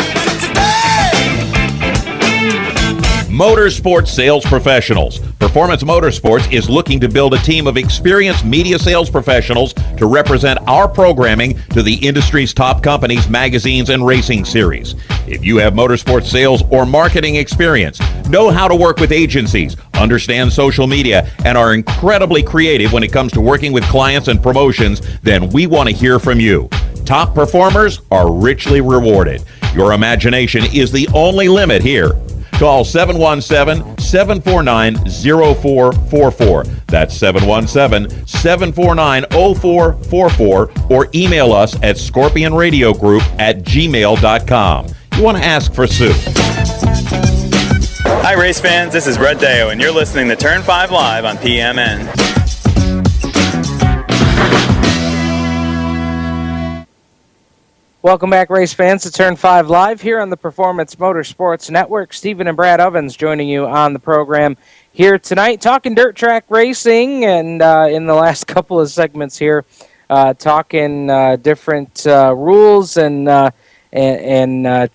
Motorsports sales professionals. Performance Motorsports is looking to build a team of experienced media sales professionals to represent our programming to the industry's top companies, magazines, and racing series. If you have motorsports sales or marketing experience, know how to work with agencies, understand social media, and are incredibly creative when it comes to working with clients and promotions, then we want to hear from you. Top performers are richly rewarded. Your imagination is the only limit here. Call 717-749-0444. That's 717-749-0444, or email us at scorpionradiogroup@gmail.com. You want to ask for Sue. Hi, race fans. This is Red Deo, and you're listening to Turn 5 Live on PMN. Welcome back, race fans, to Turn 5 Live here on the Performance Motorsports Network. Stephen and Brad Ovens joining you on the program here tonight, talking dirt track racing, and in the last couple of segments here, talking different rules and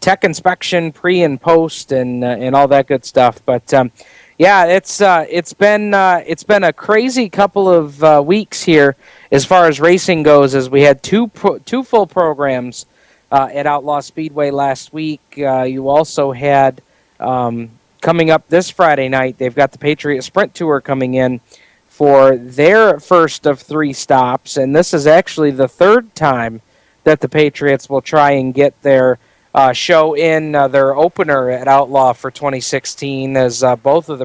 tech inspection pre and post and all that good stuff. But yeah, it's been a crazy couple of weeks here as far as racing goes, as we had two full programs at Outlaw Speedway last week. You also had coming up this Friday night, they've got the Patriot Sprint Tour coming in for their first of 3 stops, and this is actually the 3rd time that the Patriots will try and get their show in their opener at Outlaw for 2016, as both of the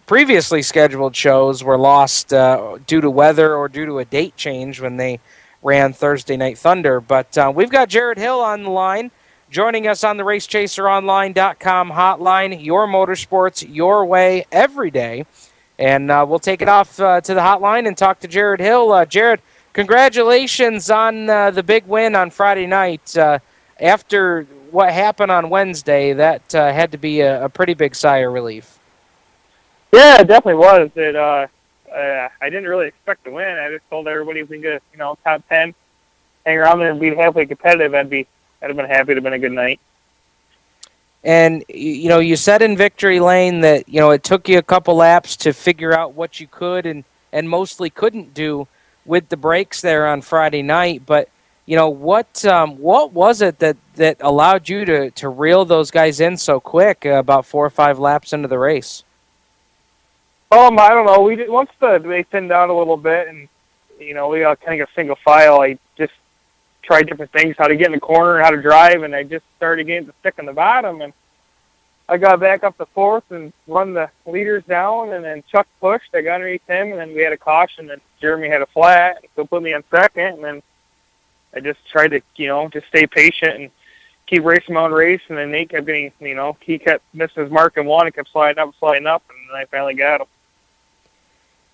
previously scheduled shows were lost due to weather or due to a date change when they ran Thursday Night Thunder. But we've got Jared Hill on the line, joining us on the RaceChaserOnline.com hotline. Your motorsports, your way, every day. And we'll take it off to the hotline and talk to Jared Hill. Jared, congratulations on the big win on Friday night. After what happened on Wednesday, that had to be a pretty big sigh of relief. Yeah, it definitely was. I didn't really expect to win. I just told everybody if we can get, top 10, hang around there and be halfway competitive, I'd have been happy. It'd have been a good night. And, you said in Victory Lane that, it took you a couple laps to figure out what you could and mostly couldn't do with the brakes there on Friday night. But, what was it that allowed you to reel those guys in so quick, about 4 or 5 laps into the race? I don't know. Once they thinned down a little bit, and we got kind of a single file. I just tried different things, how to get in the corner, how to drive, and I just started getting the stick on the bottom. And I got back up to 4th and run the leaders down, and then Chuck pushed. I got underneath him, and then we had a caution, and Jeremy had a flat, so put me on 2nd. And then I just tried to, just stay patient and keep racing my own race. And then Nate kept getting, he kept missing his mark in 1, and kept sliding up, and then I finally got him.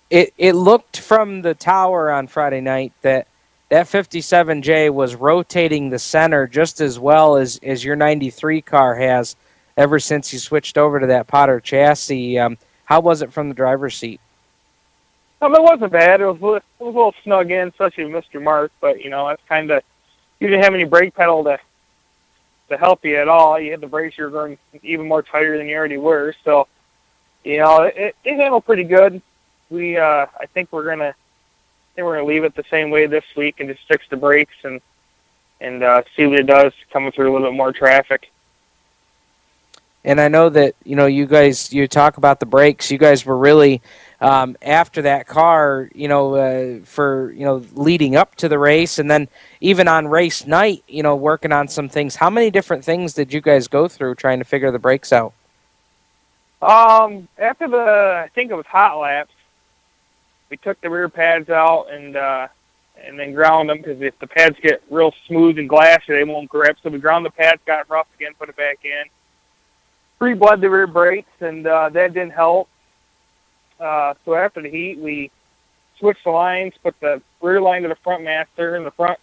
It looked from the tower on Friday night that that 57J was rotating the center just as well as your 93 car has ever since you switched over to that Potter chassis. How was it from the driver's seat? It wasn't bad. It was a little snug in, especially with Mr. Mark, but, that's kind of, you didn't have any brake pedal to help you at all. You had the brakes, you were going even more tighter than you already were. So, it handled pretty good. I think we're gonna leave it the same way this week and just fix the brakes and see what it does coming through a little bit more traffic. And I know that, you talk about the brakes. You guys were really, after that car, for, leading up to the race and then even on race night, working on some things. How many different things did you guys go through trying to figure the brakes out? After I think it was hot laps, we took the rear pads out and then ground them, because if the pads get real smooth and glassy, they won't grip. So we ground the pads, got it rough again, put it back in. Pre-bled the rear brakes, and that didn't help. So after the heat, we switched the lines, put the rear line to the front master and the front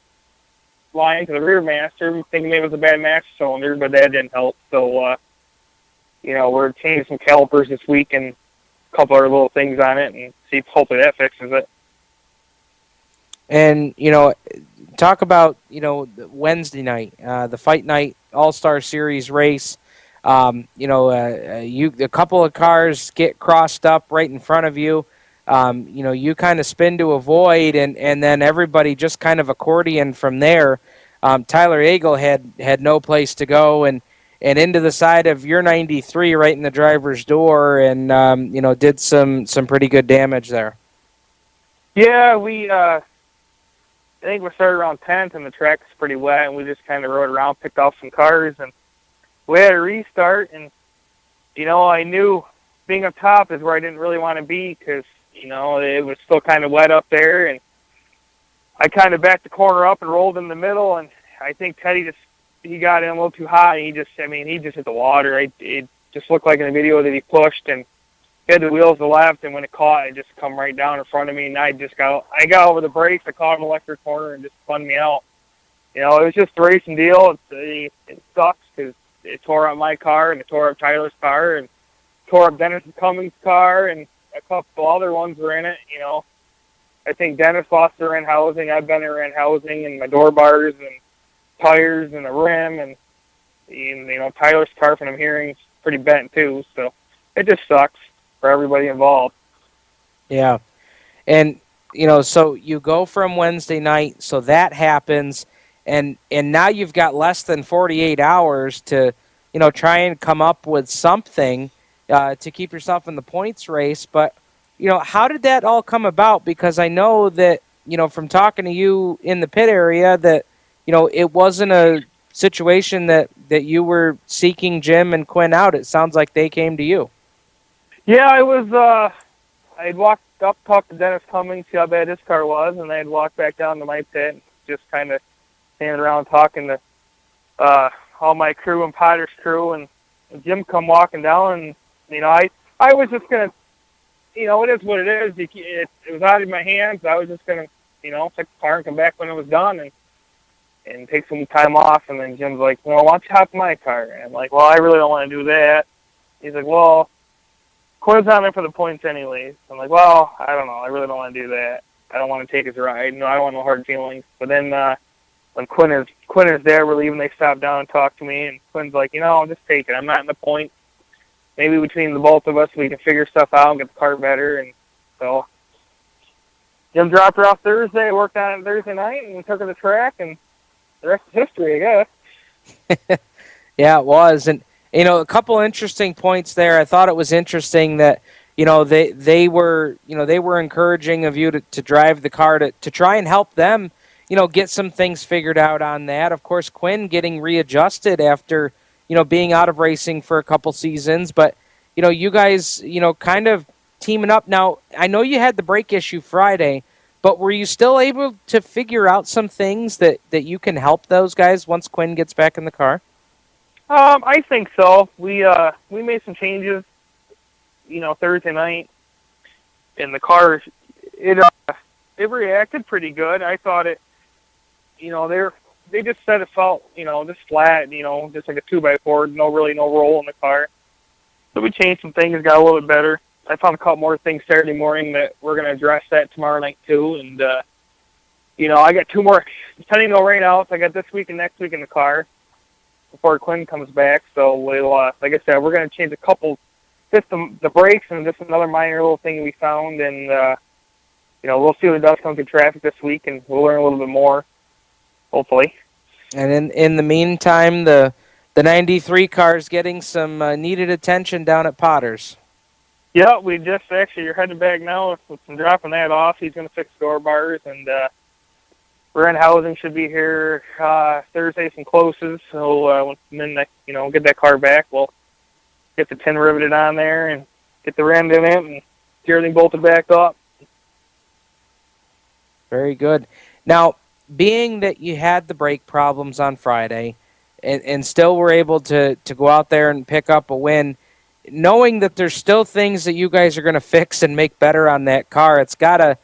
line to the rear master, thinking maybe it was a bad master cylinder, but that didn't help. So, we're changing some calipers this week and a couple other little things on it, and see if hopefully that fixes it. And, talk about, Wednesday night, the Fight Night All-Star Series race. A couple of cars get crossed up right in front of you. You kind of spin to avoid, and then everybody just kind of accordion from there. Tyler Eagle had no place to go, and into the side of your 93 right in the driver's door, and did some pretty good damage there. Yeah, I think we started around 10th, and the track's pretty wet, and we just kind of rode around, picked off some cars, and we had a restart. And I knew being up top is where I didn't really want to be, because it was still kind of wet up there, and I kind of backed the corner up and rolled in the middle, and I think Teddy he got in a little too high, and he just hit the water. It just looked like in the video that he pushed, and he had the wheels to the left, and when it caught, it just come right down in front of me, and I got over the brakes, I caught an electric corner, and just spun me out. It was just a racing deal. It sucks, because it tore up my car, and it tore up Tyler's car, and tore up Dennis Cummings' car, and a couple other ones were in it. I think Dennis lost the ran housing. I've been in ran housing, and my door bars, and tires, and the rim, and Tyler's car, from I'm hearing, is pretty bent too. So it just sucks for everybody involved. Yeah, and so you go from Wednesday night, so that happens. And now you've got less than 48 hours to, try and come up with something to keep yourself in the points race. But, how did that all come about? Because I know that, from talking to you in the pit area that, it wasn't a situation that you were seeking Jim and Quinn out. It sounds like they came to you. Yeah, I was, I had walked up, talked to Dennis Cummings, see how bad his car was, and I had walked back down to my pit and just kind of standing around talking to all my crew and Potter's crew, and Jim come walking down, and I was just gonna, it is what it is. It was out of my hands. I was just gonna, take the car and come back when it was done, and take some time off. And then Jim's like, "Well, why don't you hop in my car?" And I'm like, "Well, I really don't want to do that." He's like, "Well, Quinn's on there for the points anyways." I'm like, "Well, I don't know. I really don't want to do that. I don't want to take his ride. No, I don't want no hard feelings." But then when Quinn is there, we're leaving, they stop down and talk to me, and Quinn's like, I'll just take it. I'm not in the point. Maybe between the both of us, we can figure stuff out and get the car better. And so Jim dropped her off Thursday, worked on it Thursday night, and took her to the track, and the rest is history, I guess. Yeah, it was. And, a couple interesting points there. I thought it was interesting that, they were encouraging of you to drive the car to try and help them, get some things figured out on that. Of course, Quinn getting readjusted after, being out of racing for a couple seasons. But, you guys, kind of teaming up. Now, I know you had the brake issue Friday, but were you still able to figure out some things that you can help those guys once Quinn gets back in the car? I think so. We made some changes, Thursday night, and the car, it reacted pretty good. I thought it they just said it felt, just flat, just like a 2x4, no roll in the car. So we changed some things, got a little bit better. I found a couple more things Saturday morning that we're going to address that tomorrow night too. And, I got 2 more, depending on rain outs, I got this week and next week in the car before Quinn comes back. So we'll, like I said, we're going to change a couple, just the brakes and just another minor little thing we found. And, we'll see what it does come to traffic this week, and we'll learn a little bit more, hopefully. And in the meantime, the 93 car is getting some needed attention down at Potter's. Yeah, we just actually are heading back now with some dropping that off. He's going to fix door bars, and Ren Housing should be here Thursday, some closes. So then, get that car back. We'll get the tin riveted on there and get the rend in it and get everything bolted back up. Very good. Now, being that you had the brake problems on Friday and still were able to go out there and pick up a win, knowing that there's still things that you guys are going to fix and make better on that car, it's gotta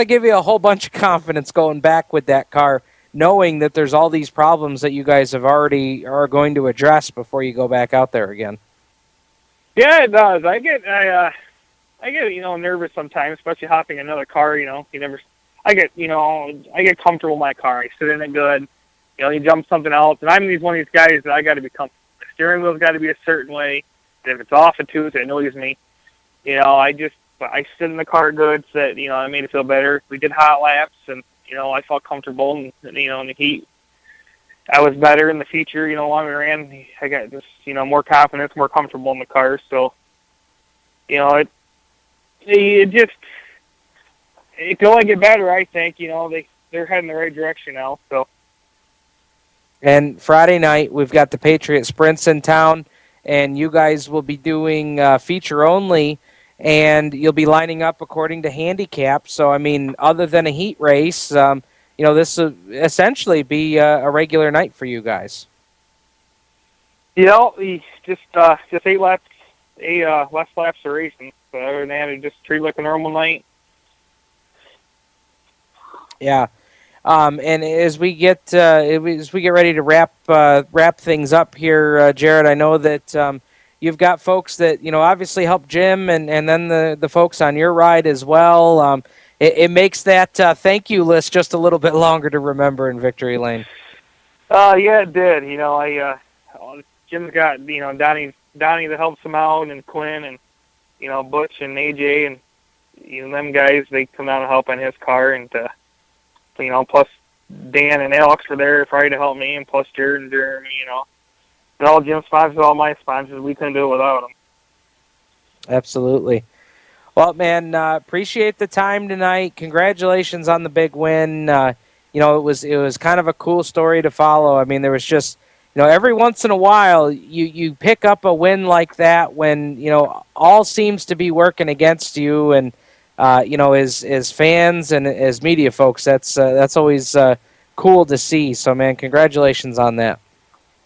give you a whole bunch of confidence going back with that car, knowing that there's all these problems that you guys are going to address before you go back out there again. Yeah, it does. I get nervous sometimes, especially hopping another car. I get comfortable in my car. I sit in it good. You jump something else, and I'm one of these guys that I got to be comfortable. The steering wheel's got to be a certain way. And if it's off a tooth, it annoys me. I sit in the car good. So that, I made it feel better. We did hot laps, and I felt comfortable. And in the heat, I was better in the feature. While we ran, I got just more confidence, more comfortable in the car. So, it can only get better, I think. They're heading the right direction now. So. And Friday night, we've got the Patriot Sprints in town, and you guys will be doing feature only, and you'll be lining up according to handicap. So, other than a heat race, this will essentially be a regular night for you guys. Just 8 laps, less laps of racing. So other than that, it just treat like a normal night. Yeah, and as we get ready to wrap things up here, Jared, I know that you've got folks that obviously help Jim, and then the folks on your ride as well. It makes that thank you list just a little bit longer to remember in Victory Lane. Yeah, it did. Jim's got Donnie that helps him out, and Quinn, and Butch and AJ, and them guys. They come down and help on his car, and plus Dan and Alex were there Friday to help me, and plus Jared and Jeremy, and all Jim's sponsors, all my sponsors. We couldn't do it without them. Absolutely. Well, man, appreciate the time tonight. Congratulations on the big win. It was kind of a cool story to follow. There was just, every once in a while you pick up a win like that when, all seems to be working against you, and as fans and as media folks, that's always cool to see. So, man, congratulations on that.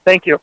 Thank you.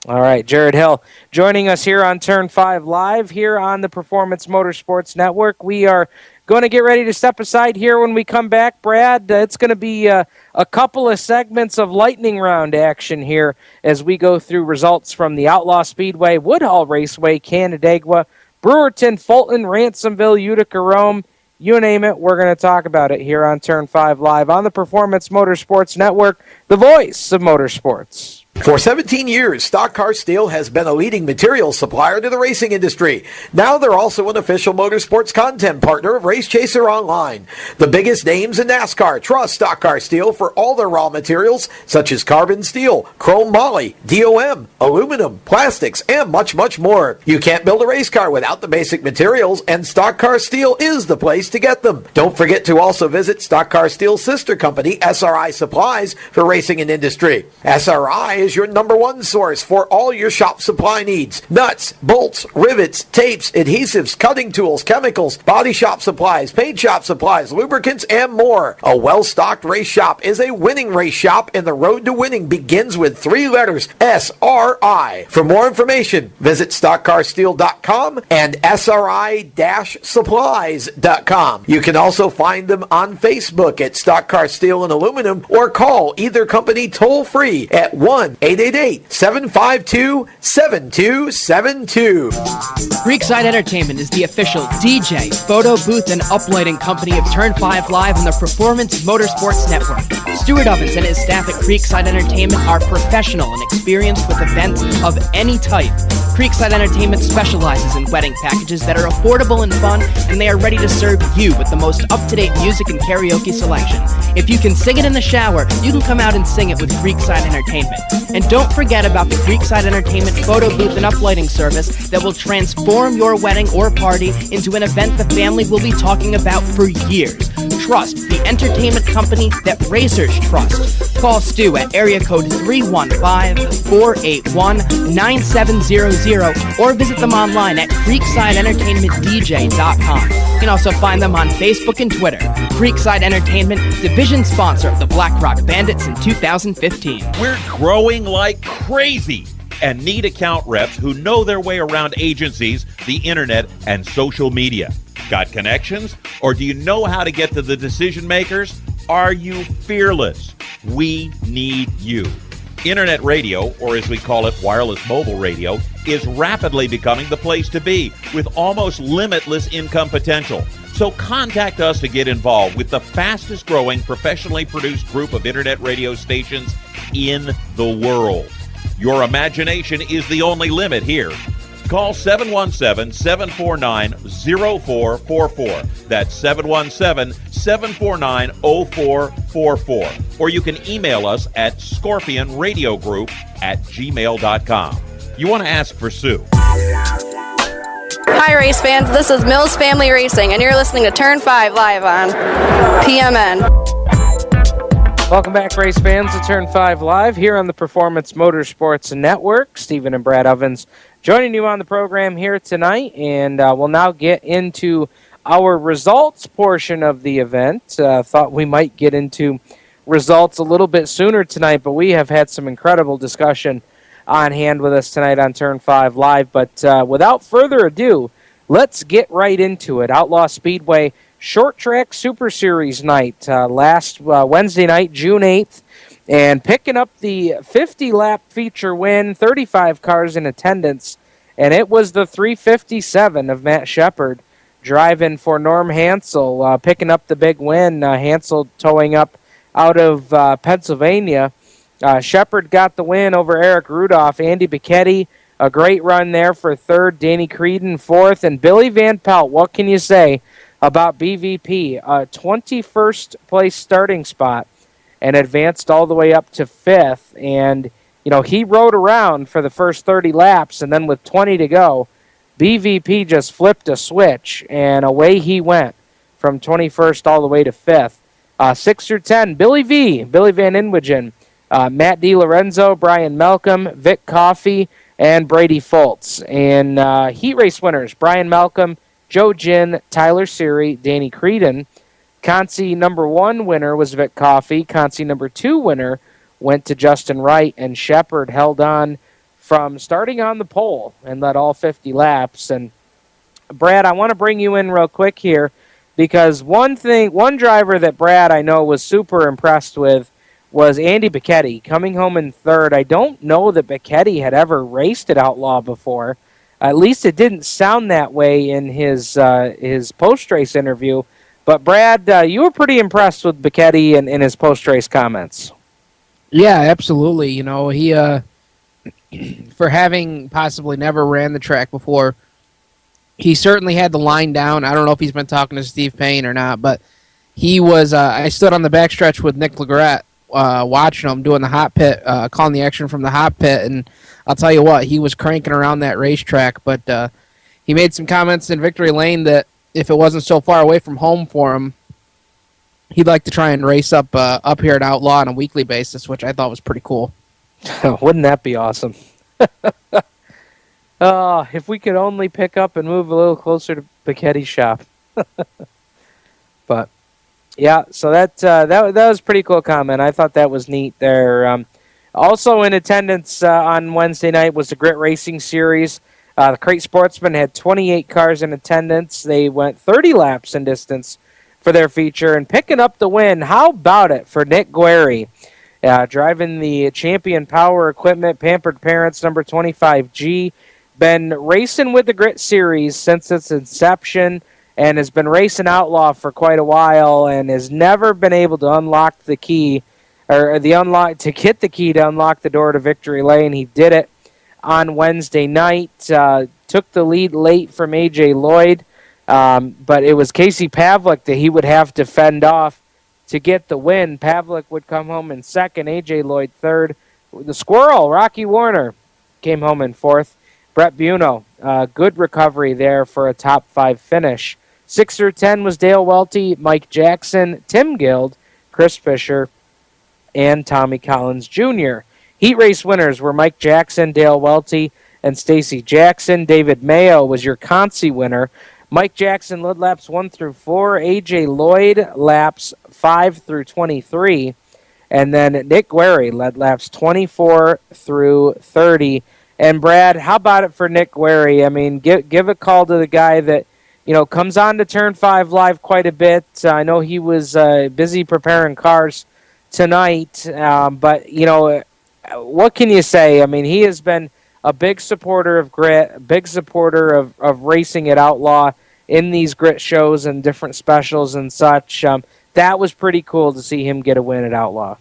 All right, Jared Hill joining us here on Turn 5 Live here on the Performance Motorsports Network. We are going to get ready to step aside here when we come back, Brad. It's going to be a couple of segments of lightning round action here as we go through results from the Outlaw Speedway, Woodhull Raceway, Canandaigua, Brewerton, Fulton, Ransomville, Utica, Rome. You name it, we're going to talk about it here on Turn 5 Live on the Performance Motorsports Network, the voice of motorsports. For 17 years, Stock Car Steel has been a leading materials supplier to the racing industry. Now they're also an official motorsports content partner of Race Chaser Online. The biggest names in NASCAR trust Stock Car Steel for all their raw materials, such as carbon steel, chrome moly, DOM, aluminum, plastics, and much, much more. You can't build a race car without the basic materials, and Stock Car Steel is the place to get them. Don't forget to also visit Stock Car Steel's sister company, SRI Supplies, for racing and industry. SRI is is your #1 source for all your shop supply needs. Nuts, bolts, rivets, tapes, adhesives, cutting tools, chemicals, body shop supplies, paint shop supplies, lubricants, and more. A well-stocked race shop is a winning race shop, and the road to winning begins with 3 letters, SRI. For more information, visit stockcarsteel.com and SRI-supplies.com. You can also find them on Facebook at Stock Car Steel and Aluminum, or call either company toll-free at 1-888-752-7272. Creekside Entertainment is the official DJ, photo booth, and uplighting company of Turn 5 Live and the Performance Motorsports Network. Stuart Ovens and his staff at Creekside Entertainment are professional and experienced with events of any type. Creekside Entertainment specializes in wedding packages that are affordable and fun, and they are ready to serve you with the most up-to-date music and karaoke selection. If you can sing it in the shower, you can come out and sing it with Creekside Entertainment. And don't forget about the Creekside Entertainment photo booth and uplighting service that will transform your wedding or party into an event the family will be talking about for years. Trust, the entertainment company that racers trust. Call Stu at area code 315-481-9700 or visit them online at creeksideentertainmentdj.com. You can also find them on Facebook and Twitter. Creekside Entertainment, division sponsor of the Black Rock Bandits in 2015. We're growing like crazy and need account reps who know their way around agencies, the internet, and social media. Got connections? Or do you know how to get to the decision makers? Are you fearless? We need you. Internet radio, or as we call it, wireless mobile radio, is rapidly becoming the place to be with almost limitless income potential. So contact us to get involved with the fastest growing professionally produced group of internet radio stations in the world. Your imagination is the only limit here. Call 717-749-0444. That's 717-749-0444. Or you can email us at scorpionradiogroup@gmail.com. You want to ask for Sue. Hi, race fans. This is Mills Family Racing, and you're listening to Turn 5 live on PMN. Welcome back, race fans, to Turn 5 Live here on the Performance Motorsports Network. Stephen and Brad Ovens joining you on the program here tonight, and we'll now get into our results portion of the event. Thought we might get into results a little bit sooner tonight, but we have had some incredible discussion on hand with us tonight on Turn 5 Live. But without further ado, let's get right into it. Outlaw Speedway Short Track Super Series night, last Wednesday night, June 8th, and picking up the 50-lap feature win, 35 cars in attendance, and it was the 357 of Matt Shepard driving for Norm Hansel, picking up the big win. Hansel towing up out of Pennsylvania. Shepard got the win over Eric Rudolph. Andy Bicchetti, a great run there for third. Danny Creedon fourth, and Billy Van Pelt. What can you say about BVP? A 21st place starting spot and advanced all the way up to fifth. And, you know, he rode around for the first 30 laps, and then with 20 to go, BVP just flipped a switch, and away he went from 21st all the way to fifth. 6 through 10, Billy Van Inwagen, Matt DiLorenzo, Brian Malcolm, Vic Coffey, and Brady Fultz. And heat race winners, Brian Malcolm, Joe Ginn, Tyler Seary, Danny Creedon. Consi number 1 winner was Vic Coffey. Consi number 2 winner went to Justin Wright, and Shepard held on from starting on the pole and led all 50 laps. And Brad, I want to bring you in real quick here, because one driver that Brad I know was super impressed with was Andy Bicchetti, coming home in third. I don't know that Bicchetti had ever raced at Outlaw before. At least it didn't sound that way in his post-race interview. But, Brad, you were pretty impressed with Bicchetti in his post-race comments. Yeah, absolutely. You know, he, for having possibly never ran the track before, he certainly had the line down. I don't know if he's been talking to Steve Payne or not, but he was, I stood on the backstretch with Nick Legret, watching him doing the hot pit, calling the action from the hot pit, and I'll tell you what, he was cranking around that racetrack. But he made some comments in Victory Lane that if it wasn't so far away from home for him, he'd like to try and race up here at Outlaw on a weekly basis, which I thought was pretty cool. Wouldn't that be awesome? If we could only pick up and move a little closer to Piquetti's shop. But yeah, so that was a pretty cool comment. I thought that was neat there. Also in attendance on Wednesday night was the Grit Racing Series. The Crate Sportsman had 28 cars in attendance. They went 30 laps in distance for their feature, and picking up the win. How about it for Nick Guerri, driving the Champion Power Equipment Pampered Parents number 25G. Been racing with the Grit Series since its inception, and has been racing Outlaw for quite a while, and has never been able to unlock the key, or to get the key to unlock the door to victory lane. He did it on Wednesday night. Took the lead late from A.J. Lloyd, but it was Casey Pavlik that he would have to fend off to get the win. Pavlik would come home in second, A.J. Lloyd third. The Squirrel, Rocky Warner, came home in fourth. Brett Buno, good recovery there for a top 5 finish. 6 through 10 was Dale Welty, Mike Jackson, Tim Guild, Chris Fisher, and Tommy Collins Jr. Heat race winners were Mike Jackson, Dale Welty, and Stacy Jackson. David Mayo was your Consi winner. Mike Jackson led laps 1 through 4. A.J. Lloyd laps 5 through 23. And then Nick Guerri led laps 24 through 30. And Brad, how about it for Nick Guerri? I mean, give a call to the guy that, comes on to Turn 5 Live quite a bit. I know he was busy preparing cars tonight, but, what can you say? I mean, he has been a big supporter of Grit, a big supporter of racing at Outlaw in these Grit shows and different specials and such. That was pretty cool to see him get a win at Outlaw.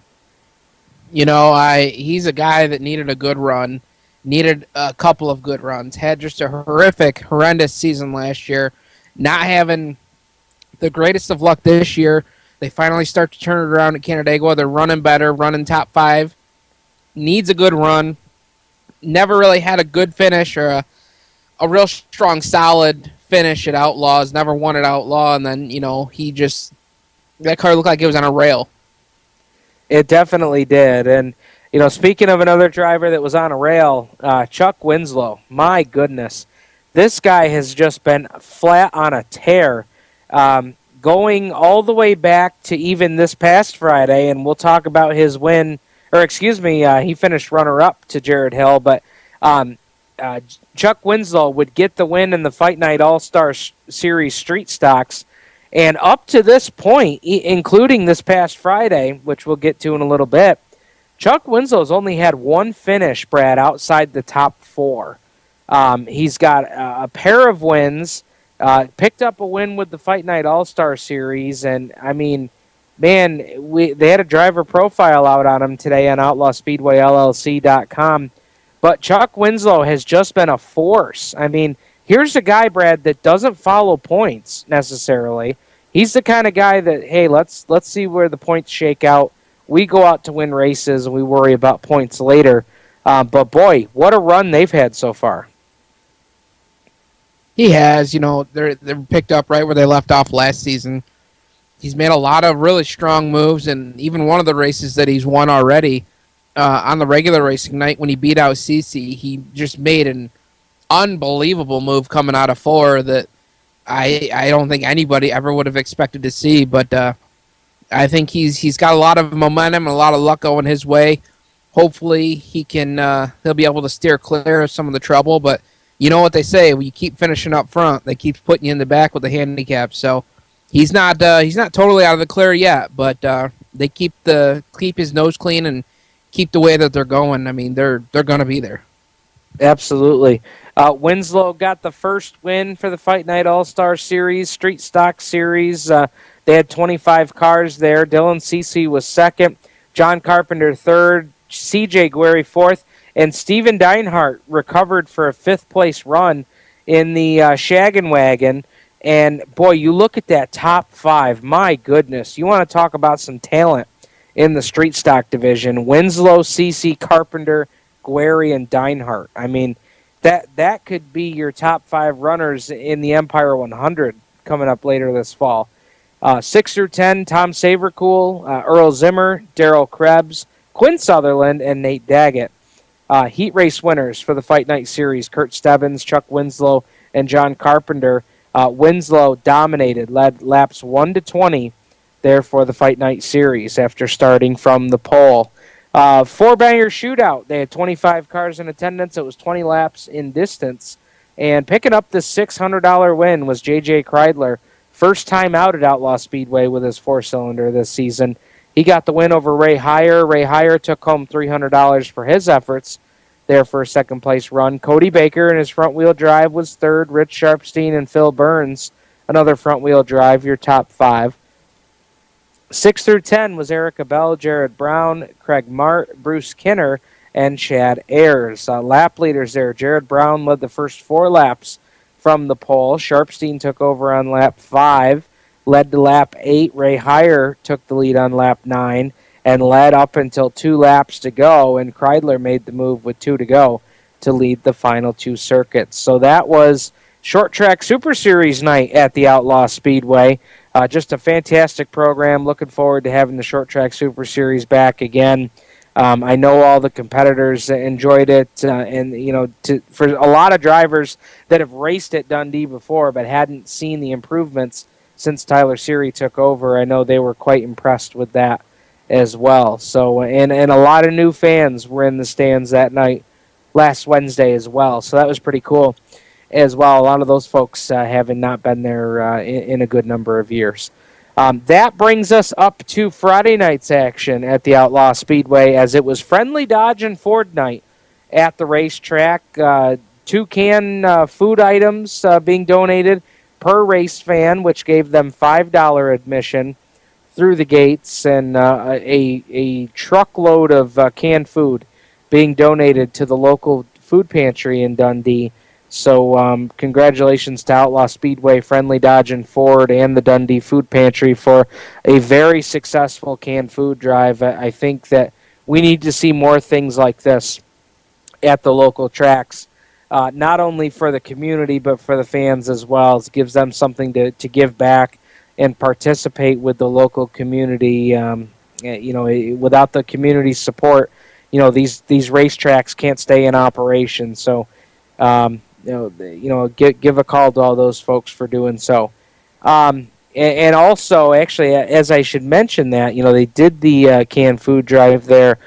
He's a guy that needed a good run, needed a couple of good runs, had just a horrendous season last year, not having the greatest of luck this year. They finally start to turn it around at Canandaigua. They're running better, running top 5. Needs a good run. Never really had a good finish or a real strong, solid finish at Outlaws. Never won at Outlaw, and then, that car looked like it was on a rail. It definitely did. And, speaking of another driver that was on a rail, Chuck Winslow, my goodness. This guy has just been flat on a tear, going all the way back to even this past Friday, and we'll talk about his win. He finished runner-up to Jared Hill, but Chuck Winslow would get the win in the Fight Night All-Star Series Street Stocks, and up to this point, including this past Friday, which we'll get to in a little bit, Chuck Winslow's only had one finish, Brad, outside the top 4. He's got a pair of wins, picked up a win with the Fight Night All-Star Series, and, I mean, man, they had a driver profile out on him today on OutlawSpeedwayLLC.com. But Chuck Winslow has just been a force. I mean, here's a guy, Brad, that doesn't follow points necessarily. He's the kind of guy that, hey, let's see where the points shake out. We go out to win races, and we worry about points later. But, boy, what a run they've had so far. He has. They're picked up right where they left off last season. He's made a lot of really strong moves, and even one of the races that he's won already on the regular racing night when he beat out CC, he just made an unbelievable move coming out of 4 that I don't think anybody ever would have expected to see. But I think he's got a lot of momentum and a lot of luck going his way. Hopefully he'll be able to steer clear of some of the trouble. But you know what they say, when you keep finishing up front, they keep putting you in the back with the handicap. So he's not totally out of the clear yet, but they keep his nose clean and keep the way that they're going. I mean, they're going to be there. Absolutely. Winslow got the first win for the Fight Night All-Star Series, Street Stock Series. They had 25 cars there. Dylan Cece was second, John Carpenter third, CJ Guerri fourth, and Steven Deinhardt recovered for a fifth-place run in the Shaggin' Wagon. And, boy, you look at that top 5. My goodness. You want to talk about some talent in the street stock division. Winslow, Cece, Carpenter, Guerri, and Deinhardt. I mean, that could be your top 5 runners in the Empire 100 coming up later this fall. 6 through 10, Tom Savercool, Earl Zimmer, Daryl Krebs, Quinn Sutherland, and Nate Daggett. Heat race winners for the Fight Night Series, Kurt Stebbins, Chuck Winslow, and John Carpenter. Winslow dominated, led laps 1 to 20 there for the Fight Night Series after starting from the pole. Four-banger shootout. They had 25 cars in attendance. It was 20 laps in distance. And picking up the $600 win was J.J. Kreidler. First time out at Outlaw Speedway with his four-cylinder this season. He got the win over Ray Heyer. Ray Heyer took home $300 for his efforts there for a second-place run. Cody Baker in his front-wheel drive was third. Rich Sharpstein and Phil Burns, another front-wheel drive, your top five. 6 through 10 was Erica Bell, Jared Brown, Craig Mart, Bruce Kinner, and Chad Ayers. Lap leaders there. Jared Brown led the first 4 laps from the pole. Sharpstein took over on lap 5, led to lap 8. Ray Heyer took the lead on lap 9 and led up until 2 laps to go, and Kreidler made the move with 2 to go to lead the final 2 circuits. So that was Short Track Super Series night at the Outlaw Speedway. Just a fantastic program. Looking forward to having the Short Track Super Series back again. I know all the competitors enjoyed it, and for a lot of drivers that have raced at Dundee before but hadn't seen the improvements since Tyler Seary took over, I know they were quite impressed with that as well. So, and a lot of new fans were in the stands that night, last Wednesday as well. So that was pretty cool as well. A lot of those folks having not been there in a good number of years. That brings us up to Friday night's action at the Outlaw Speedway, as it was Friendly Dodge and Ford night at the racetrack. 2 can food items being donated per race fan, which gave them $5 admission through the gates, and a truckload of canned food being donated to the local food pantry in Dundee. So congratulations to Outlaw Speedway, Friendly Dodge and Ford, and the Dundee Food Pantry for a very successful canned food drive. I think that we need to see more things like this at the local tracks, not only for the community but for the fans as well. It gives them something to give back and participate with the local community. Without the community support, these racetracks can't stay in operation. So give a call to all those folks for doing so. And also, actually, as I should mention that, they did the canned food drive there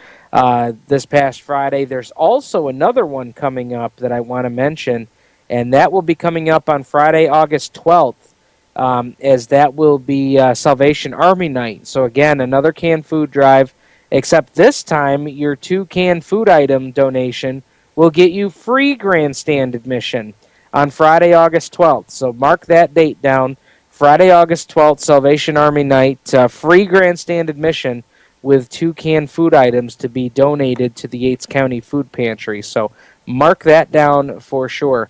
this past Friday. There's also another one coming up that I want to mention, and that will be coming up on Friday, August 12th, as that will be Salvation Army Night. So, again, another canned food drive, except this time your 2 canned food item donation will get you free grandstand admission on Friday, August 12th. So mark that date down. Friday, August 12th, Salvation Army Night, free grandstand admission with 2 canned food items to be donated to the Yates County Food Pantry. So mark that down for sure.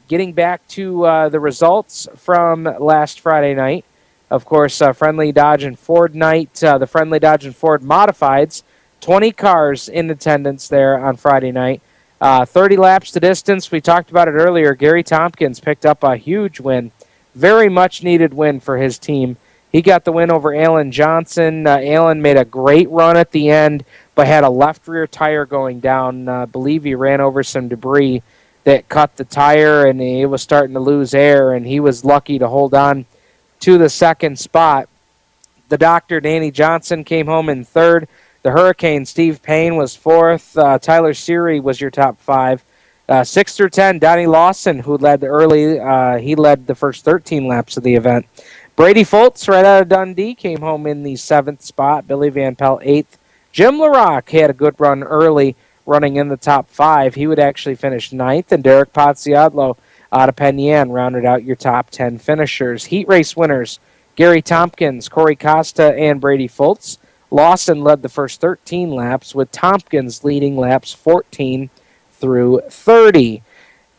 Getting back to the results from last Friday night, of course, Friendly Dodge and Ford night, the Friendly Dodge and Ford Modifieds, 20 cars in attendance there on Friday night. 30 laps to distance. We talked about it earlier. Gary Tompkins picked up a huge win. Very much needed win for his team. He got the win over Alan Johnson. Alan made a great run at the end, but had a left rear tire going down. I believe he ran over some debris that cut the tire, and he was starting to lose air, and he was lucky to hold on to the second spot. The Doctor, Danny Johnson, came home in third. The Hurricane, Steve Payne, was fourth. Tyler Seary was your top 5. 6 through 10, Donnie Lawson, who led early. He led the first 13 laps of the event. Brady Foltz, right out of Dundee, came home in the 7th spot. Billy Van Pelt, 8th. Jim LaRock had a good run early, running in the top 5. He would actually finish 9th. And Derek Pozziadlo out of Penn Yan rounded out your top 10 finishers. Heat race winners, Gary Tompkins, Corey Costa, and Brady Foltz. Lawson led the first 13 laps, with Tompkins leading laps 14 through 30.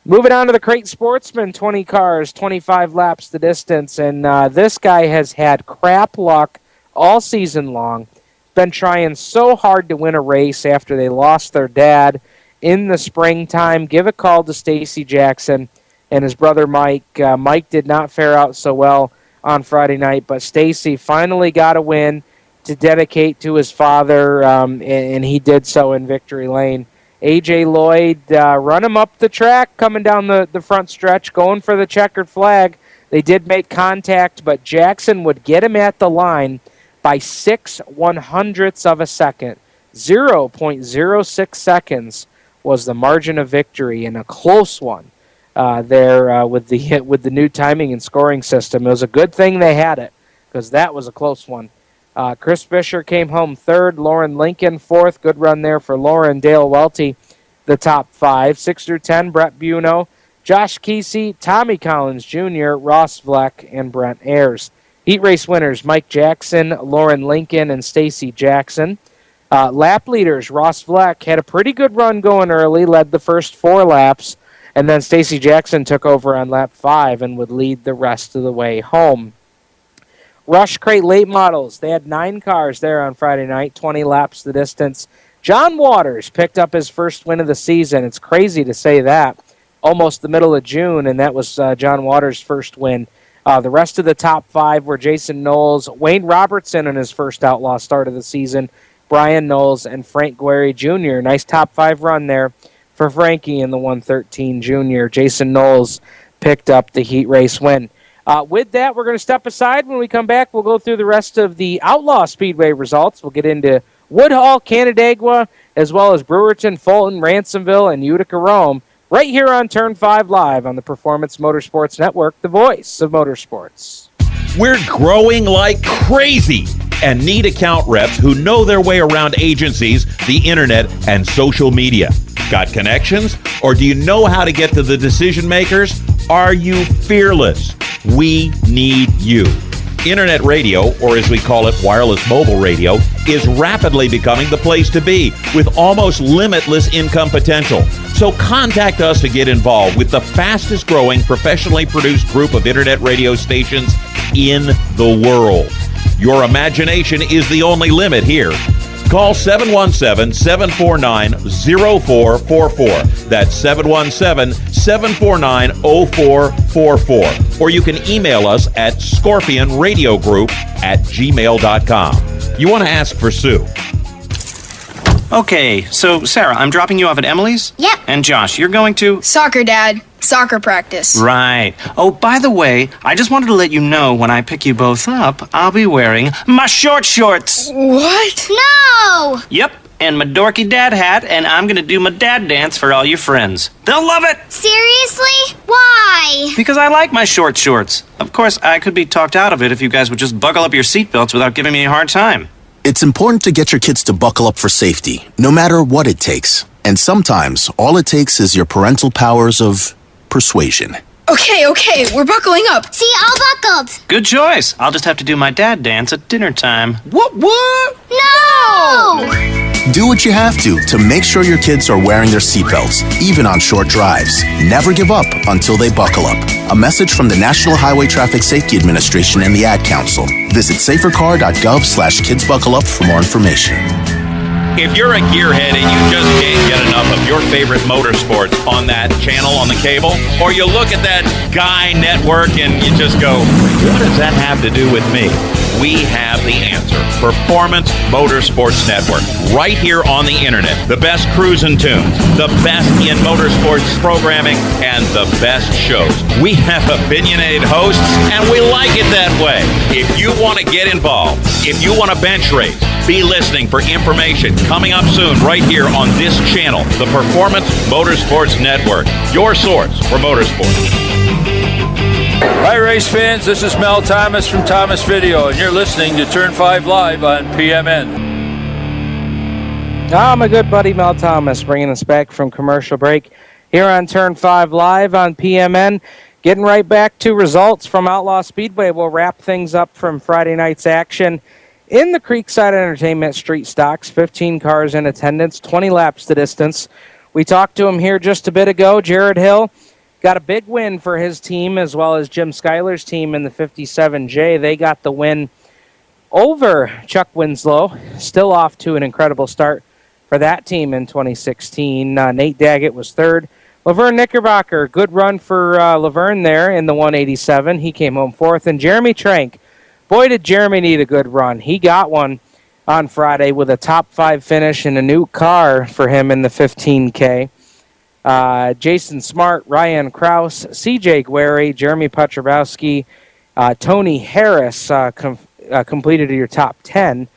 Moving on to the Crate Sportsman, 20 cars, 25 laps the distance, and this guy has had crap luck all season long. Been trying so hard to win a race after they lost their dad in the springtime. Give a call to Stacy Jackson and his brother Mike. Mike did not fare out so well on Friday night, but Stacy finally got a win. to dedicate to his father, and he did so in victory lane. A.J. Lloyd run him up the track, coming down the front stretch, going for the checkered flag. They did make contact, but Jackson would get him at the line by 0.06 of a second. 0.06 seconds was the margin of victory, and a close one there with the new timing and scoring system. It was a good thing they had it, because that was a close one. Chris Fisher came home third. Lauren Lincoln fourth. Good run there for Lauren. Dale Welty, the top 5. 6 through 10, Brett Buno, Josh Kesey, Tommy Collins Jr., Ross Vleck, and Brent Ayers. Heat race winners, Mike Jackson, Lauren Lincoln, and Stacy Jackson. Lap leaders, Ross Vleck had a pretty good run going early, led the first 4 laps, and then Stacy Jackson took over on lap 5 and would lead the rest of the way home. Rush Crate late models, they had 9 cars there on Friday night, 20 laps the distance. John Waters picked up his first win of the season. It's crazy to say that. Almost the middle of June, and that was John Waters' first win. The rest of the top 5 were Jason Knowles, Wayne Robertson in his first Outlaw start of the season, Brian Knowles, and Frank Guerri Jr. Nice top 5 run there for Frankie in the 113 Jr. Jason Knowles picked up the heat race win. With that, we're going to step aside. When we come back, we'll go through the rest of the Outlaw Speedway results. We'll get into Woodhull, Canandaigua, as well as Brewerton, Fulton, Ransomville, and Utica Rome, right here on Turn 5 Live on the Performance Motorsports Network, the voice of motorsports. We're growing like crazy and need account reps who know their way around agencies, the internet, and social media. Got connections? Or do you know how to get to the decision makers? Are you fearless? We need you. Internet radio, or as we call it, wireless mobile radio, is rapidly becoming the place to be with almost limitless income potential. So contact us to get involved with the fastest growing professionally produced group of internet radio stations in the world. Your imagination is the only limit here. Call 717-749-0444. That's 717-749-0444. Or you can email us at scorpionradiogroup@gmail.com. You want to ask for Sue. Okay, so Sarah, I'm dropping you off at Emily's? Yep. And Josh, you're going to? Soccer, Dad. Soccer practice. Right. Oh, by the way, I just wanted to let you know when I pick you both up, I'll be wearing my short shorts. What? No! Yep, and my dorky dad hat, and I'm gonna do my dad dance for all your friends. They'll love it! Seriously? Why? Because I like my short shorts. Of course, I could be talked out of it if you guys would just buckle up your seatbelts without giving me a hard time. It's important to get your kids to buckle up for safety, no matter what it takes. And sometimes, all it takes is your parental powers of persuasion. Okay, we're buckling up. See, all buckled. Good choice. I'll just have to do my dad dance at dinner time. What? No! Do what you have to make sure your kids are wearing their seatbelts, even on short drives. Never give up until they buckle up. A message from the National Highway Traffic Safety Administration and the Ad Council. Visit safercar.gov/kidsbuckleup for more information. If you're a gearhead and you just can't get enough of your favorite motorsport on that channel on the cable, or you look at that Guy network and you just go, what does that have to do with me? We have the answer. Performance Motorsports Network. Right here on the internet. The best cruising tunes, the best in motorsports programming, and the best shows. We have opinionated hosts, and we like it that way. If you want to get involved, if you want to bench race, be listening for information coming up soon right here on this channel, the Performance Motorsports Network, your source for motorsports. Hi race fans, this is Mel Thomas from Thomas Video, and you're listening to Turn 5 Live on PMN. My good buddy Mel Thomas bringing us back from commercial break here on Turn 5 Live on PMN. Getting right back to results from Outlaw Speedway. We'll wrap things up from Friday night's action in the Creekside Entertainment Street Stocks. 15 cars in attendance, 20 laps the distance. We talked to him here just a bit ago. Jared Hill got a big win for his team, as well as Jim Schuyler's team in the 57J. They got the win over Chuck Winslow. Still off to an incredible start for that team in 2016. Nate Daggett was third. Laverne Knickerbocker, good run for Laverne there in the 187. He came home fourth. And Jeremy Trank, boy, did Jeremy need a good run. He got one on Friday with a top 5 finish and a new car for him in the 15K. Jason Smart, Ryan Kraus, CJ Guerri, Jeremy Petrobowski, Tony Harris completed your top 10.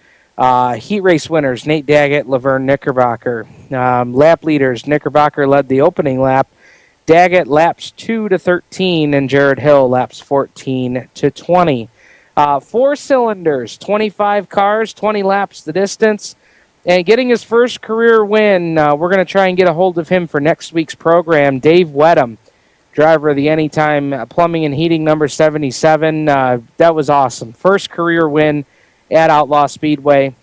Heat race winners, Nate Daggett, Laverne Knickerbocker. Lap leaders, Knickerbocker led the opening lap. Daggett laps 2 to 13, and Jared Hill laps 14 to 20. 4 cylinders, 25 cars, 20 laps the distance. And getting his first career win, we're going to try and get a hold of him for next week's program. Dave Wedham, driver of the Anytime Plumbing and Heating number 77. That was awesome. First career win at Outlaw Speedway.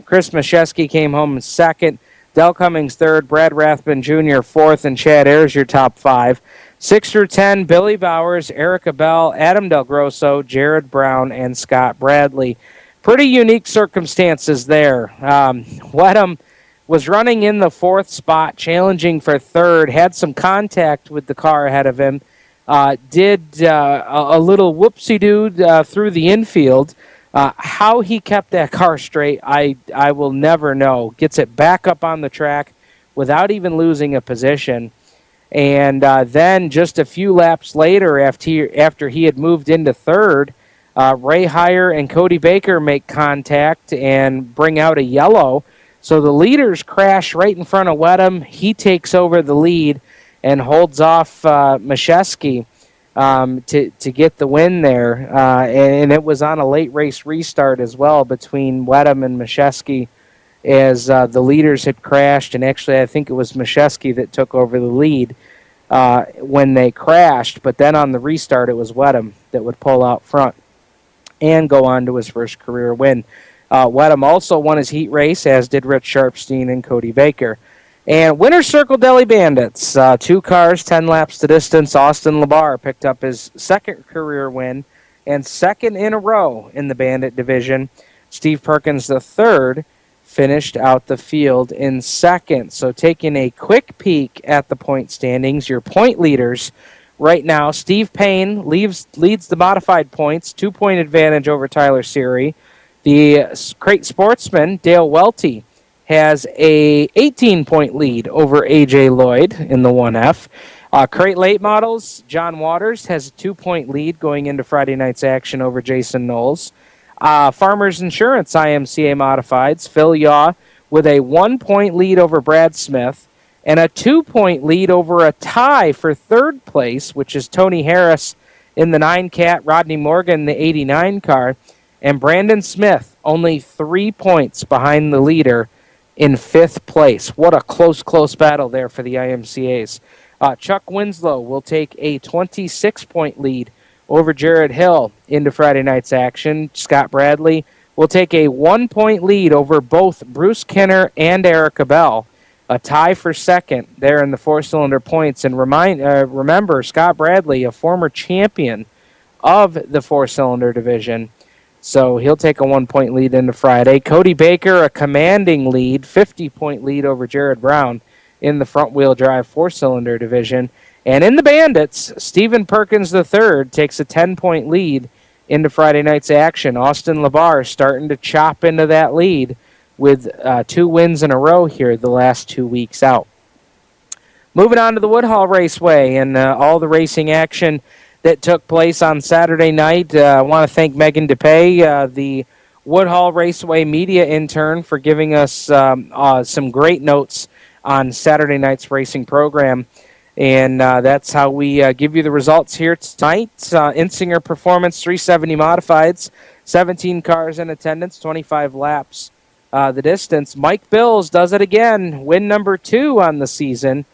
Chris Mashesky came home in second. Del Cummings third. Brad Rathbun Jr. fourth. And Chad Ayers your top 5. 6 through 10, Billy Bowers, Erica Bell, Adam DelGrosso, Jared Brown, and Scott Bradley. Pretty unique circumstances there. Wedham was running in the 4th spot, challenging for 3rd, had some contact with the car ahead of him, did a little whoopsie-doo through the infield. How he kept that car straight, I will never know. Gets it back up on the track without even losing a position. And then just a few laps later, after he had moved into 3rd, Ray Heyer and Cody Baker make contact and bring out a yellow. So the leaders crash right in front of Wedham. He takes over the lead and holds off Mashesky to get the win there. And it was on a late race restart as well between Wedham and Mashesky, as the leaders had crashed, and actually I think it was Mashesky that took over the lead when they crashed, but then on the restart it was Wedham that would pull out front and go on to his first career win. Wedham also won his heat race, as did Rich Sharpstein and Cody Baker. And Winner's Circle Deli Bandits, 2 cars, 10 laps to distance. Austin Labar picked up his 2nd career win and 2nd in a row in the Bandit division. Steve Perkins, the 3rd, finished out the field in 2nd. So taking a quick peek at the point standings, your point leaders right now, Steve Payne leads the modified points, 2-point advantage over Tyler Seary. The Crate Sportsman, Dale Welty, has a 18-point lead over A.J. Lloyd in the 1F. Crate Late Models, John Waters has a 2-point lead going into Friday night's action over Jason Knowles. Farmers Insurance IMCA Modifieds, Phil Yaw with a 1-point lead over Brad Smith and a 2-point lead over a tie for 3rd place, which is Tony Harris in the 9 Cat, Rodney Morgan the 89 car, and Brandon Smith only 3 points behind the leader in 5th place. What a close battle there for the IMCAs. Chuck Winslow will take a 26-point lead over Jared Hill into Friday night's action. Scott Bradley will take a 1-point lead over both Bruce Kenner and Erica Bell. A tie for 2nd there in the 4-cylinder points. And remember, Scott Bradley, a former champion of the 4-cylinder division. So he'll take a 1-point lead into Friday. Cody Baker, a commanding lead, 50-point lead over Jared Brown in the front-wheel drive 4-cylinder division. And in the Bandits, Stephen Perkins III takes a 10-point lead into Friday night's action. Austin Labar starting to chop into that lead with 2 wins in a row here the last 2 weeks out. Moving on to the Woodhall Raceway and all the racing action that took place on Saturday night. I want to thank Megan DePay, the Woodhall Raceway media intern, for giving us some great notes on Saturday night's racing program. And that's how we give you the results here tonight. Insinger Performance 370 Modifieds, 17 cars in attendance, 25 laps the distance. Mike Bills does it again, win number 2 on the season.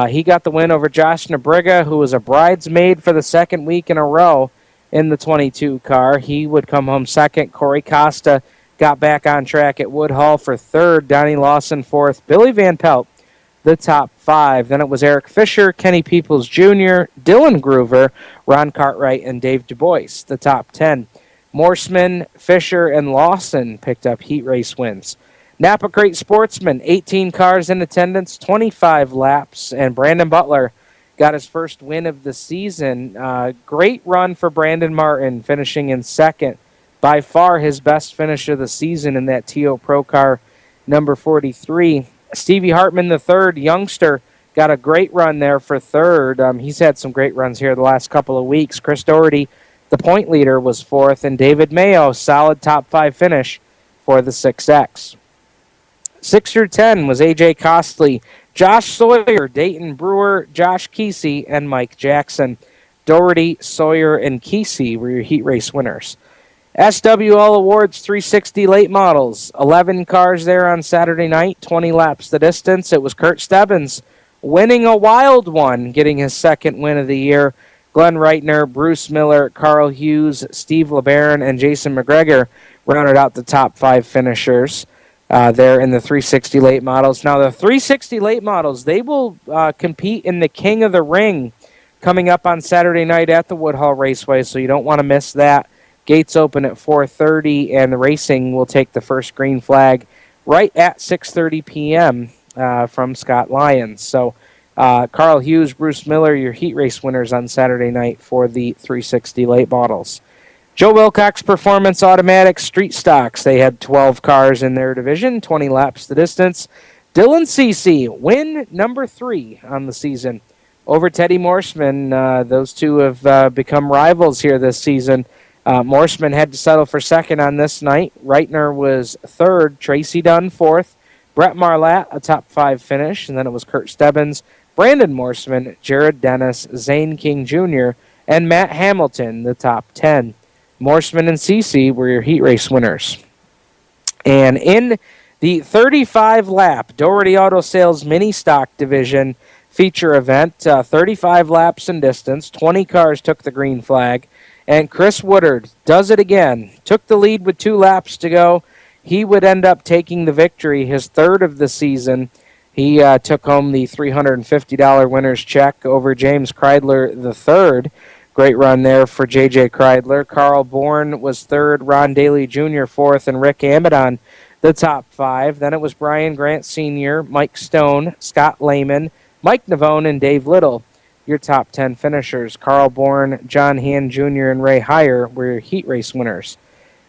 He got the win over Josh Nabriga, who was a bridesmaid for the 2nd week in a row in the 22 car. He would come home 2nd. Corey Costa got back on track at Woodhall for 3rd. Donnie Lawson 4th. Billy Van Pelt, the top 5. Then it was Eric Fisher, Kenny Peoples Jr., Dylan Groover, Ron Cartwright, and Dave Du Bois, the top 10. Morseman, Fisher, and Lawson picked up heat race wins. Napa Crate Sportsman, 18 cars in attendance, 25 laps, and Brandon Butler got his first win of the season. Great run for Brandon Martin, finishing in 2nd by far his best finish of the season in that TO Pro car, number 43. Stevie Hartman, the third youngster, got a great run there for third. He's had some great runs here the last couple of weeks. Chris Doherty, the point leader, was fourth, and David Mayo, solid top 5 finish for the 6X. 6 through 10 was A.J. Costley, Josh Sawyer, Dayton Brewer, Josh Kesey, and Mike Jackson. Doherty, Sawyer, and Kesey were your heat race winners. SWL Awards 360 late models. 11 cars there on Saturday night, 20 laps the distance. It was Kurt Stebbins winning a wild one, getting his second win of the year. Glenn Reitner, Bruce Miller, Carl Hughes, Steve LeBaron, and Jason McGregor rounded out the top 5 finishers there in the 360 late models. Now, the 360 late models, they will compete in the King of the Ring coming up on Saturday night at the Woodhull Raceway, so you don't want to miss that. Gates open at 4:30, and the racing will take the first green flag right at 6:30 p.m. From Scott Lyons. So Carl Hughes, Bruce Miller, your heat race winners on Saturday night for the 360 late models. Joe Wilcox Performance Automatic Street Stocks. They had 12 cars in their division, 20 laps the distance. Dylan Cece, win number 3 on the season over Teddy Morseman. Those two have become rivals here this season. Morseman had to settle for second on this night. Reitner was third. Tracy Dunn fourth. Brett Marlatt, a top 5 finish. And then it was Kurt Stebbins, Brandon Morseman, Jared Dennis, Zane King Jr., and Matt Hamilton, the top 10. Morseman and Cece were your heat race winners. And in the 35-lap Doherty Auto Sales Mini Stock Division feature event, 35 laps in distance, 20 cars took the green flag, and Chris Woodard does it again. Took the lead with 2 laps to go. He would end up taking the victory, his third of the season. He took home the $350 winner's check over James Kreidler III. Great run there for J.J. Kreidler. Carl Bourne was third, Ron Daly Jr. fourth, and Rick Amidon the top 5. Then it was Brian Grant Sr., Mike Stone, Scott Lehman, Mike Navone, and Dave Little, your top 10 finishers. Carl Bourne, John Hand Jr., and Ray Heyer were your heat race winners.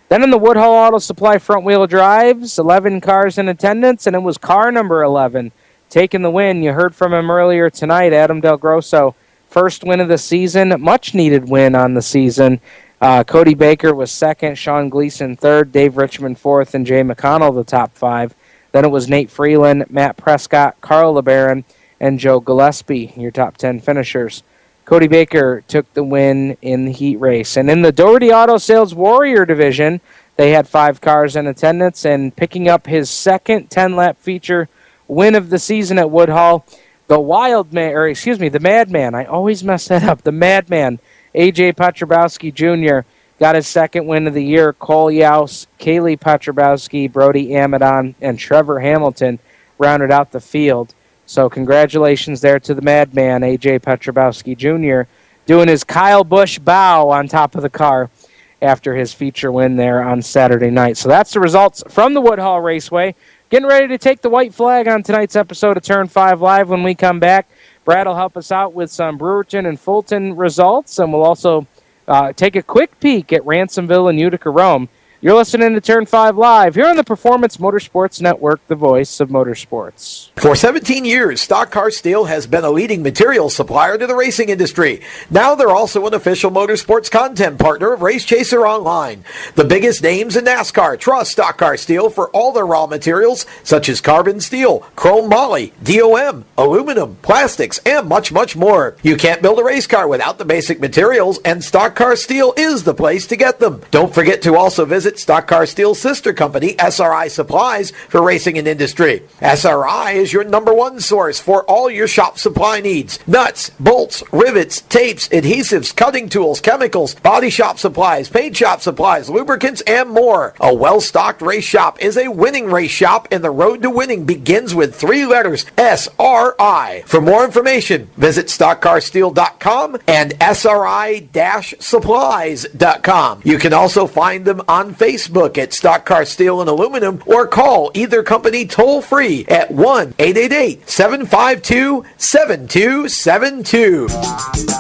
Then in the Woodhull Auto Supply front-wheel drives, 11 cars in attendance, and it was car number 11 taking the win. You heard from him earlier tonight, Adam DelGrosso. First win of the season, much-needed win on the season. Cody Baker was second, Sean Gleason third, Dave Richmond fourth, and Jay McConnell the top 5. Then it was Nate Freeland, Matt Prescott, Carl LeBaron, and Joe Gillespie, your top 10 finishers. Cody Baker took the win in the heat race. And in the Doherty Auto Sales Warrior division, they had 5 cars in attendance, and picking up his second 10-lap feature win of the season at Woodhull, the Madman. I always mess that up. The Madman, A.J. Petrobowski Jr., got his second win of the year. Cole Yaus, Kaylee Petrobowski, Brody Amidon, and Trevor Hamilton rounded out the field. So congratulations there to the Madman, A.J. Petrobowski Jr., doing his Kyle Busch bow on top of the car after his feature win there on Saturday night. So that's the results from the Woodhull Raceway. Getting ready to take the white flag on tonight's episode of Turn 5 Live. When we come back, Brad will help us out with some Brewerton and Fulton results, and we'll also take a quick peek at Ransomville and Utica Rome. You're listening to Turn 5 Live here on the Performance Motorsports Network, the voice of motorsports. For 17 years, Stock Car Steel has been a leading materials supplier to the racing industry. Now they're also an official motorsports content partner of Race Chaser Online. The biggest names in NASCAR trust Stock Car Steel for all their raw materials, such as carbon steel, chrome moly, DOM, aluminum, plastics, and much, much more. You can't build a race car without the basic materials, and Stock Car Steel is the place to get them. Don't forget to also visit Stock Car Steel's sister company, SRI Supplies, for racing and industry. SRI is your #1 source for all your shop supply needs. Nuts, bolts, rivets, tapes, adhesives, cutting tools, chemicals, body shop supplies, paint shop supplies, lubricants, and more. A well-stocked race shop is a winning race shop, and the road to winning begins with 3 letters, SRI. For more information, visit StockCarSteel.com and SRI-supplies.com. You can also find them on Facebook at Stock Car Steel and Aluminum or call either company toll-free at 1-888-752-7272.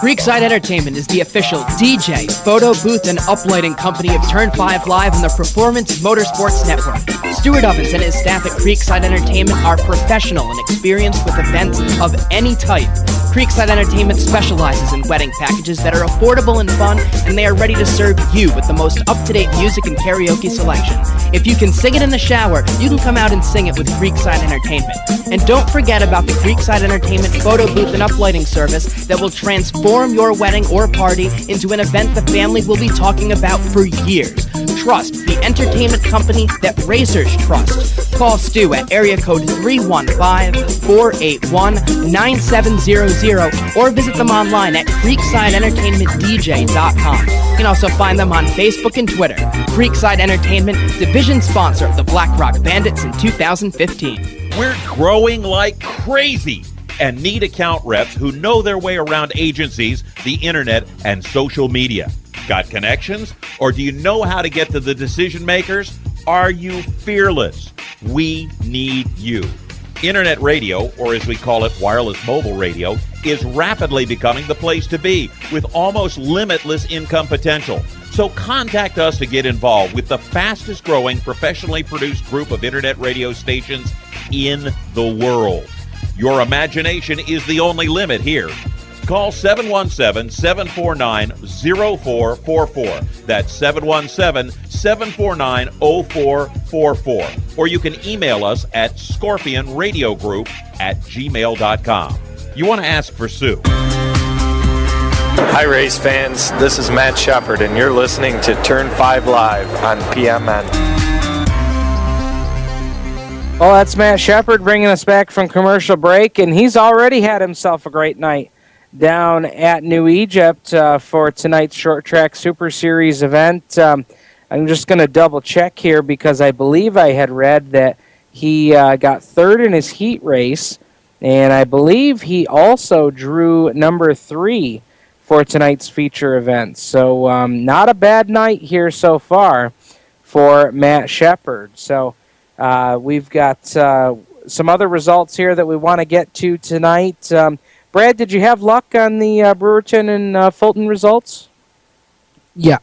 Creekside Entertainment is the official DJ, photo booth, and uplighting company of Turn 5 Live and the Performance Motorsports Network. Stuart Ovens and his staff at Creekside Entertainment are professional and experienced with events of any type. Creekside Entertainment specializes in wedding packages that are affordable and fun, and they are ready to serve you with the most up-to-date music and karaoke selection. If you can sing it in the shower, you can come out and sing it with Creekside Entertainment. And don't forget about the Creekside Entertainment photo booth and uplighting service that will transform your wedding or party into an event the family will be talking about for years. Trust the entertainment company that racers trust. Call Stu at area code 315-481-9700 or visit them online at creeksideentertainmentdj.com. You can also find them on Facebook and Twitter. Creekside Entertainment, division sponsor of the Black Rock Bandits in 2015. We're growing like crazy and need account reps who know their way around agencies, the internet, and social media. Got connections? Or do you know how to get to the decision makers? Are you fearless? We need you. Internet radio, or as we call it, wireless mobile radio, is rapidly becoming the place to be with almost limitless income potential. So contact us to get involved with the fastest growing professionally produced group of internet radio stations in the world. Your imagination is the only limit here. Call 717-749-0444. That's 717-749-0444. Or you can email us at scorpionradiogroup@gmail.com. You want to ask for Sue. Hi, race fans. This is Matt Shepard, and you're listening to Turn 5 Live on PMN. Well, that's Matt Shepard bringing us back from commercial break, and he's already had himself a great night down at New Egypt for tonight's Short Track Super Series event. I'm just going to double check here because I believe I had read that he got third in his heat race, and I believe he also drew number 3 for tonight's feature event. So not a bad night here so far for Matt Shepard. So we've got some other results here that we want to get to tonight. Brad, did you have luck on the Brewerton and Fulton results? Yeah.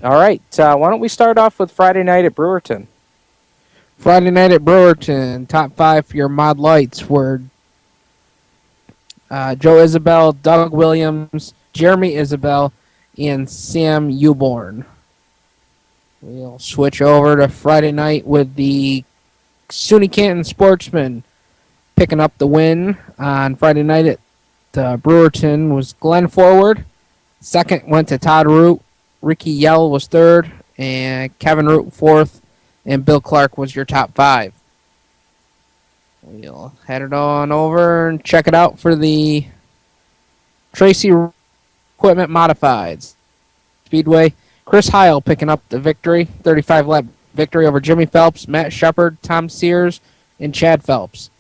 All right. Why don't we start off with Friday night at Brewerton? Friday night at Brewerton, top 5 for your mod lights were Joe Isabel, Doug Williams, Jeremy Isabel, and Sam Euborn. We'll switch over to Friday night with the SUNY Canton Sportsman picking up the win on Friday night at Brewerton was Glenn Forward. Second went to Todd Root. Ricky Yell was third, and Kevin Root fourth, and Bill Clark was your top 5. We'll head it on over and check it out for the Tracy Equipment Modifieds Speedway. Chris Heil picking up the victory, 35-lap victory over Jimmy Phelps, Matt Shepard, Tom Sears, and Chad Phelps.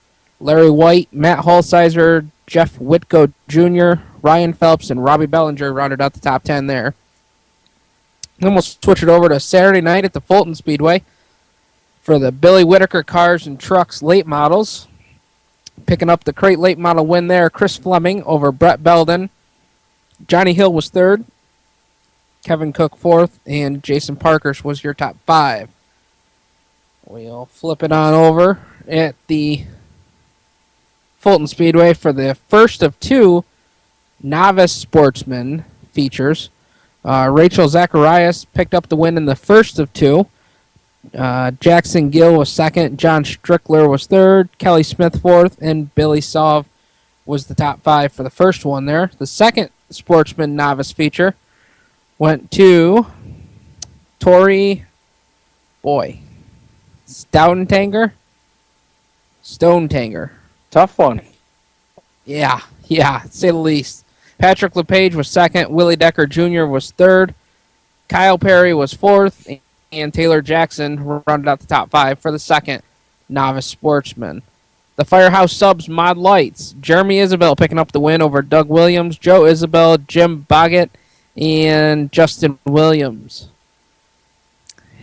Larry White, Matt Holsizer, Jeff Whitko Jr., Ryan Phelps, and Robbie Bellinger rounded out the top 10 there. Then we'll switch it over to Saturday night at the Fulton Speedway for the Billy Whitaker Cars and Trucks late models. Picking up the crate late model win there, Chris Fleming over Brett Belden. Johnny Hill was third, Kevin Cook fourth, and Jason Parkers was your top 5. We'll flip it on over at the Fulton Speedway for the first of 2 novice sportsman features. Rachel Zacharias picked up the win in the first of 2. Jackson Gill was second, John Strickler was third, Kelly Smith fourth, and Billy Sauv was the top 5 for the first one there. The second sportsman novice feature went to Tori Stoutanger? Stonetanger. Tough one. Yeah, to say the least. Patrick LePage was second, Willie Decker Jr. was third, Kyle Perry was fourth, and Taylor Jackson rounded out the top 5 for the second novice sportsman. The Firehouse Subs Mod Lights, Jeremy Isabel picking up the win over Doug Williams, Joe Isabel, Jim Boggett, and Justin Williams.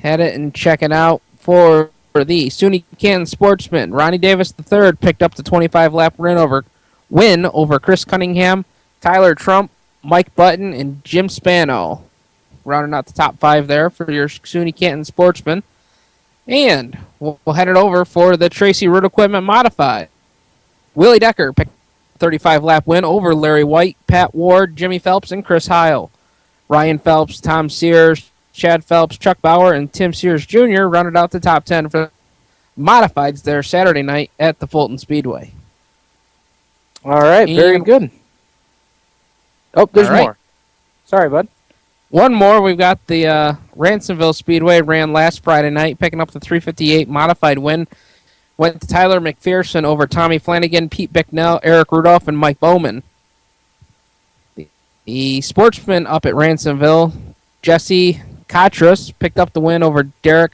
had it and check it out for the SUNY Canton Sportsman. Ronnie Davis III picked up the 25-lap win over Chris Cunningham, Tyler Trump, Mike Button, and Jim Spano. Rounding out the top 5 there for your SUNY Canton Sportsman. And we'll head it over for the Tracy Root Equipment Modified. Willie Decker picked a 35-lap win over Larry White, Pat Ward, Jimmy Phelps, and Chris Heil. Ryan Phelps, Tom Sears, Chad Phelps, Chuck Bauer, and Tim Sears Jr. rounded out the top 10 for Modifieds there Saturday night at the Fulton Speedway. All right, very good. Oh, there's more. Sorry, bud. One more. We've got the Ransomville Speedway ran last Friday night, picking up the 358 Modified win. Went to Tyler McPherson over Tommy Flanagan, Pete Bicknell, Eric Rudolph, and Mike Bowman. The Sportsman up at Ransomville, Jesse Katras picked up the win over Derek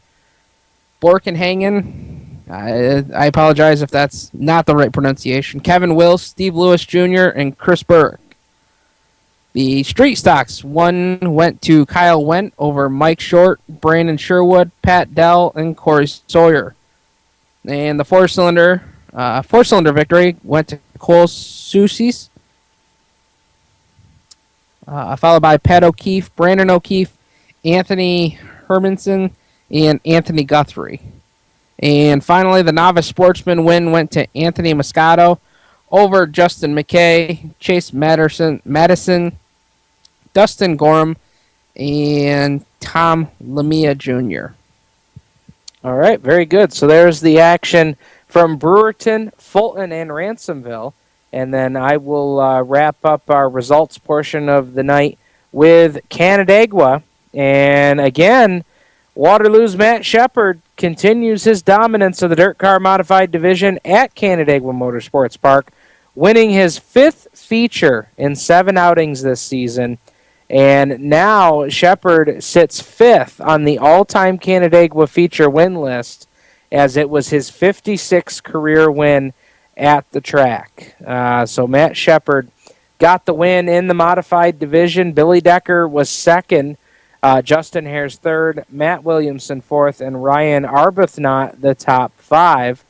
Borkenhagen. I apologize if that's not the right pronunciation. Kevin Wills, Steve Lewis Jr., and Chris Burke. The Street Stocks one went to Kyle Wendt over Mike Short, Brandon Sherwood, Pat Dell, and Corey Sawyer. And the four-cylinder victory went to Cole Sousis, followed by Pat O'Keefe, Brandon O'Keefe, Anthony Hermanson, and Anthony Guthrie. And finally, the Novice Sportsman win went to Anthony Moscato over Justin McKay, Chase Madison, Dustin Gorham, and Tom Lamia Jr. All right, very good. So there's the action from Brewerton, Fulton, and Ransomville. And then I will wrap up our results portion of the night with Canandaigua. And again, Waterloo's Matt Shepard continues his dominance of the Dirt Car Modified Division at Canandaigua Motorsports Park, winning his 5th feature in 7 outings this season. And now Shepard sits 5th on the all-time Canandaigua feature win list, as it was his 56th career win at the track. So Matt Shepard got the win in the modified division. Billy Decker was 2nd, Justin Hare's 3rd, Matt Williamson 4th, and Ryan Arbuthnot the top 5.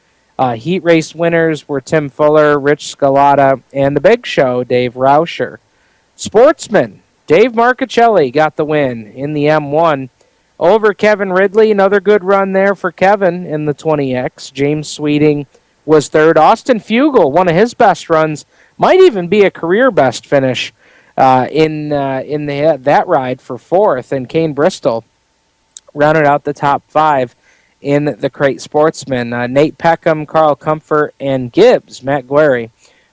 Heat race winners were Tim Fuller, Rich Scalata, and the Big Show, Dave Rauscher. Sportsman, Dave Marcichelli got the win in the M1 over Kevin Ridley. Another good run there for Kevin in the 20X. James Sweeting was 3rd. Austin Fugel, one of his best runs, might even be a career best finish in that ride for 4th. And Kane Bristol rounded out the top 5 in the Crate Sportsman. Nate Peckham, Carl Comfort, and Gibbs, Matt Guerry,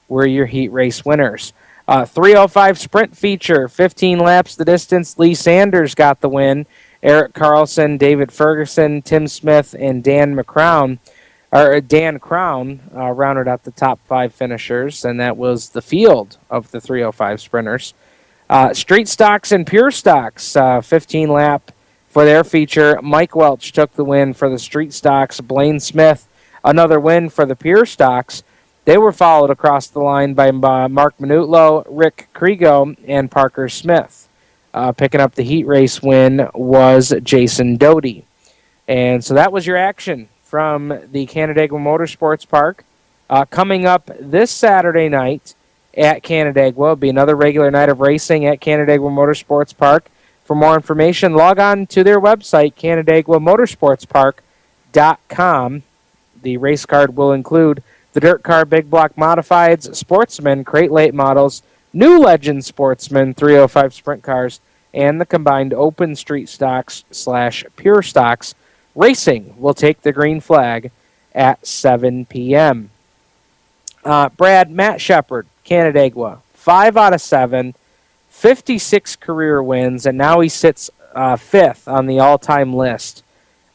were your heat race winners. 305 sprint feature, 15 laps the distance. Lee Sanders got the win. Eric Carlson, David Ferguson, Tim Smith, and Dan Crown rounded out the top 5 finishers, and that was the field of the 305 sprinters. Street Stocks and Pure Stocks, 15 lap for their feature. Mike Welch took the win for the Street Stocks. Blaine Smith, another win for the Pure Stocks. They were followed across the line by Mark Minutlo, Rick Kriego, and Parker Smith. Picking up the heat race win was Jason Doty. And so that was your action from the Canandaigua Motorsports Park. Coming up this Saturday night at Canandaigua will be another regular night of racing at Canandaigua Motorsports Park. For more information, log on to their website, CanandaiguaMotorsportsPark.com. The race card will include the Dirt Car Big Block Modifieds, Sportsman, Crate Late Models, New Legend Sportsman, 305 Sprint Cars, and the combined Open Street Stocks / Pure Stocks. Racing will take the green flag at 7 p.m. Brad, Matt Shepard, Canandaigua, 5 out of 7, 56 career wins, and now he sits 5th on the all-time list.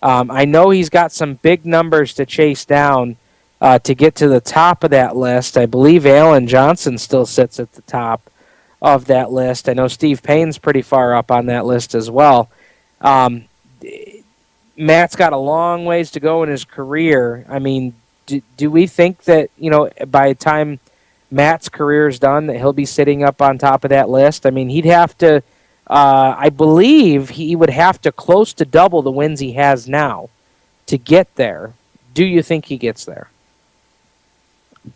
I know he's got some big numbers to chase down to get to the top of that list. I believe Alan Johnson still sits at the top of that list. I know Steve Payne's pretty far up on that list as well. Matt's got a long ways to go in his career. I mean, do we think that, by the time Matt's career is done, that he'll be sitting up on top of that list? I mean, he'd have to I believe he would have to close to double the wins he has now to get there. Do you think he gets there?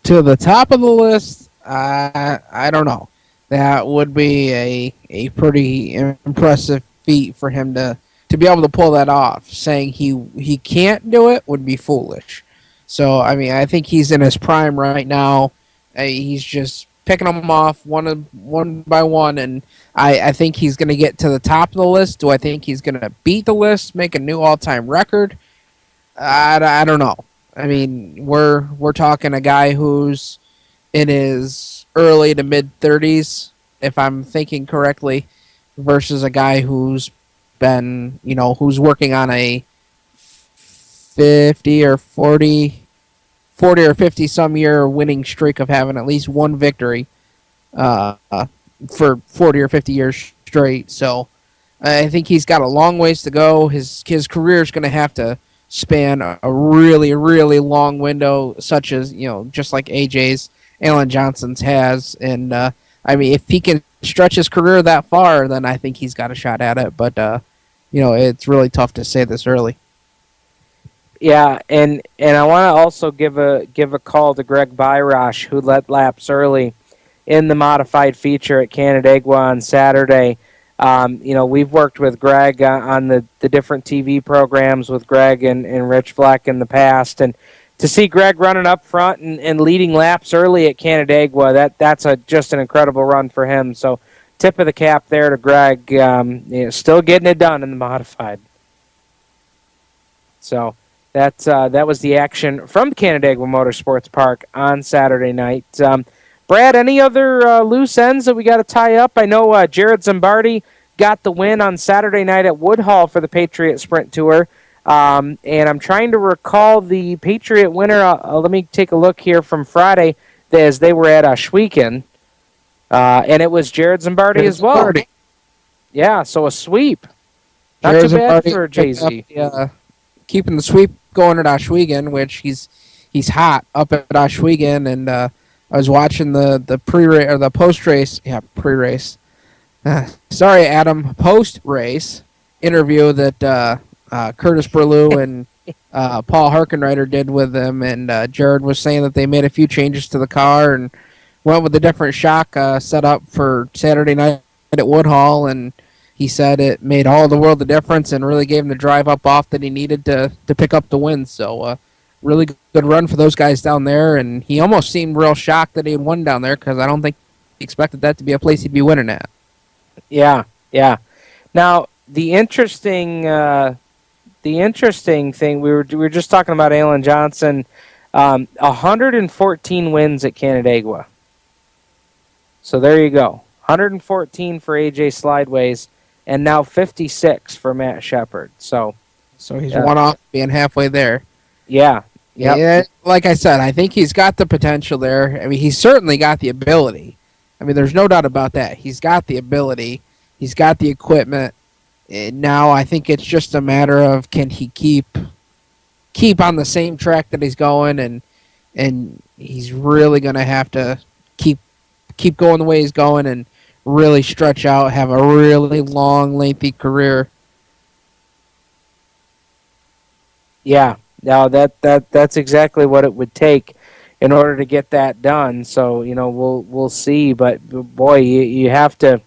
To the top of the list, I don't know. That would be a pretty impressive feat for him to be able to pull that off. Saying he can't do it would be foolish. So, I mean, I think he's in his prime right now. He's just picking them off one by one, and I think he's going to get to the top of the list. Do I think he's going to beat the list, make a new all-time record? I don't know. I mean, we're talking a guy who's in his early to mid-30s, if I'm thinking correctly, versus a guy who's been, who's working on a 50 or 40 or 50 some year winning streak of having at least one victory for 40 or 50 years straight. So I think he's got a long ways to go. His career is going to have to span a really, really long window, such as, just like AJ's, Alan Johnson's has. And, I mean, if he can stretch his career that far, then I think he's got a shot at it. But, it's really tough to say this early. Yeah, and I want to also give a call to Greg Byrosh, who led laps early in the modified feature at Canandaigua on Saturday. We've worked with Greg on the different TV programs with Greg and Rich Fleck in the past, and to see Greg running up front and leading laps early at Canandaigua, that's just an incredible run for him. So tip of the cap there to Greg, still getting it done in the modified. So that was the action from Canandaigua Motorsports Park on Saturday night. Brad, any other loose ends that we got to tie up? I know Jared Zimbardi got the win on Saturday night at Woodhull for the Patriot Sprint Tour. And I'm trying to recall the Patriot winner. Let me take a look here from Friday as they were at Ashwegan. And it was Jared Zimbardi as well. Zimbardi. Yeah, so a sweep. Not Jared too bad Zimbardi for Jay-Z. Keeping the sweep going at Ashwegan, which he's hot up at Ashwegan, and I was watching the pre-race or the post-race, pre-race. Sorry, Adam, post-race interview that Curtis Berlew and Paul Harkenreiter did with them, and Jared was saying that they made a few changes to the car and went with a different shock setup for Saturday night at Woodhull, and he said it made all the world of difference and really gave him the drive up off that he needed to pick up the win. So really good run for those guys down there, and he almost seemed real shocked that he had won down there because I don't think he expected that to be a place he'd be winning at. Yeah. Now, the interesting thing, we were just talking about Alan Johnson, 114 wins at Canandaigua. So there you go. 114 for AJ Slideways, and now 56 for Matt Shepard. So he's one off being halfway there. Yeah. Yep. Yeah. Like I said, I think he's got the potential there. I mean, he's certainly got the ability. I mean, there's no doubt about that. He's got the ability. He's got the equipment. And now I think it's just a matter of can he keep on the same track that he's going, and he's really going to have to keep going the way he's going and really stretch out, have a really long, lengthy career. Yeah, no, that's exactly what it would take in order to get that done. So we'll see, but boy, you have to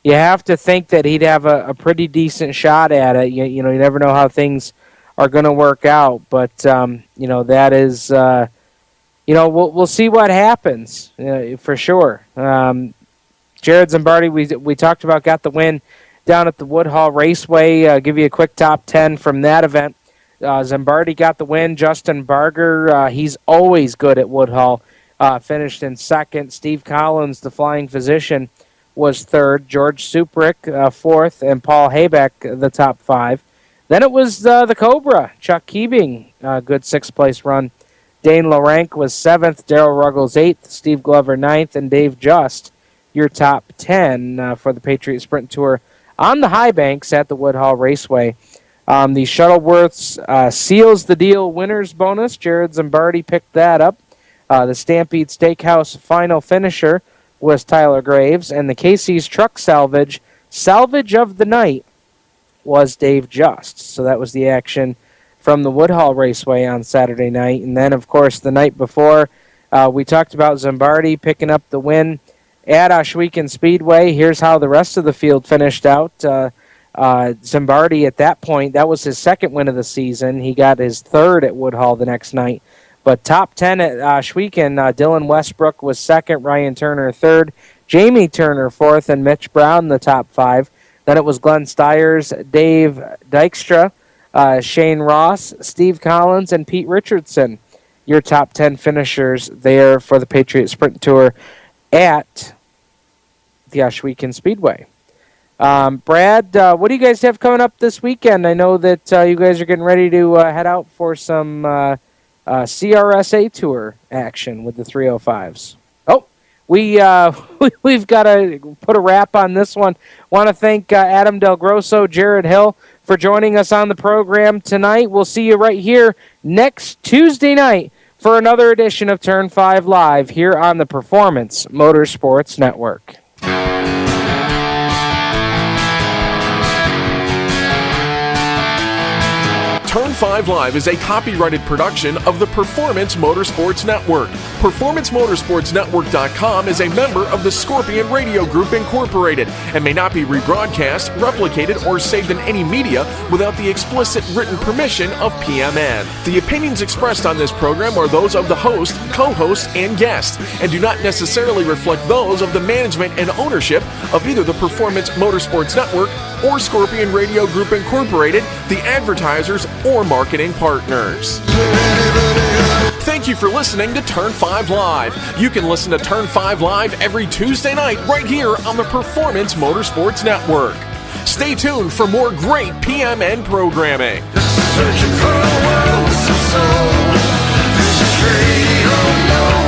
think that he'd have a pretty decent shot at it. You never know how things are going to work out, but that is we'll see what happens for sure. Jared Zimbardi, we talked about, got the win down at the Woodhull Raceway. Give you a quick top 10 from that event. Zimbardi got the win. Justin Barger, he's always good at Woodhull, finished in second. Steve Collins, the flying physician, was third. George Suprick, fourth, and Paul Haybeck, the top five. Then it was the Cobra, Chuck Keebing, good sixth-place run. Dane Larank was seventh, Darrell Ruggles eighth, Steve Glover ninth, and Dave Just, your top 10 for the Patriot Sprint Tour on the high banks at the Woodhull Raceway. The Shuttleworths seals the deal winners bonus. Jared Zimbardi picked that up. The Stampede Steakhouse final finisher was Tyler Graves, and the Casey's Truck Salvage Salvage of the night was Dave Just. So that was the action from the Woodhall Raceway on Saturday night. And then, of course, the night before, we talked about Zimbardi picking up the win at Ohsweken Speedway. Here's how the rest of the field finished out. Zimbardi at that point, that was his second win of the season. He got his third at Woodhall the next night. But top 10 at Ohsweken, Dylan Westbrook was second, Ryan Turner third, Jamie Turner fourth, and Mitch Brown the top 5. Then it was Glenn Stiers, Dave Dykstra, Shane Ross, Steve Collins, and Pete Richardson. Your top 10 finishers there for the Patriot Sprint Tour at the Ohsweken Speedway. Brad, what do you guys have coming up this weekend? I know that you guys are getting ready to head out for some CRSA Tour action with the 305s. Oh, we've got to put a wrap on this one. Want to thank Adam DelGrosso, Jared Hill for joining us on the program tonight. We'll see you right here next Tuesday night for another edition of Turn 5 Live here on the Performance Motorsports Network. Turn 5 Live is a copyrighted production of the Performance Motorsports Network. PerformanceMotorsportsNetwork.com is a member of the Scorpion Radio Group Incorporated and may not be rebroadcast, replicated, or saved in any media without the explicit written permission of PMN. The opinions expressed on this program are those of the host, co-host, and guest, and do not necessarily reflect those of the management and ownership of either the Performance Motorsports Network or Scorpion Radio Group Incorporated, the advertisers, or marketing partners. Thank you for listening to Turn 5 Live. You can listen to Turn 5 Live every Tuesday night right here on the Performance Motorsports Network. Stay tuned for more great PMN programming. Searching for a world with some soul. This is radio.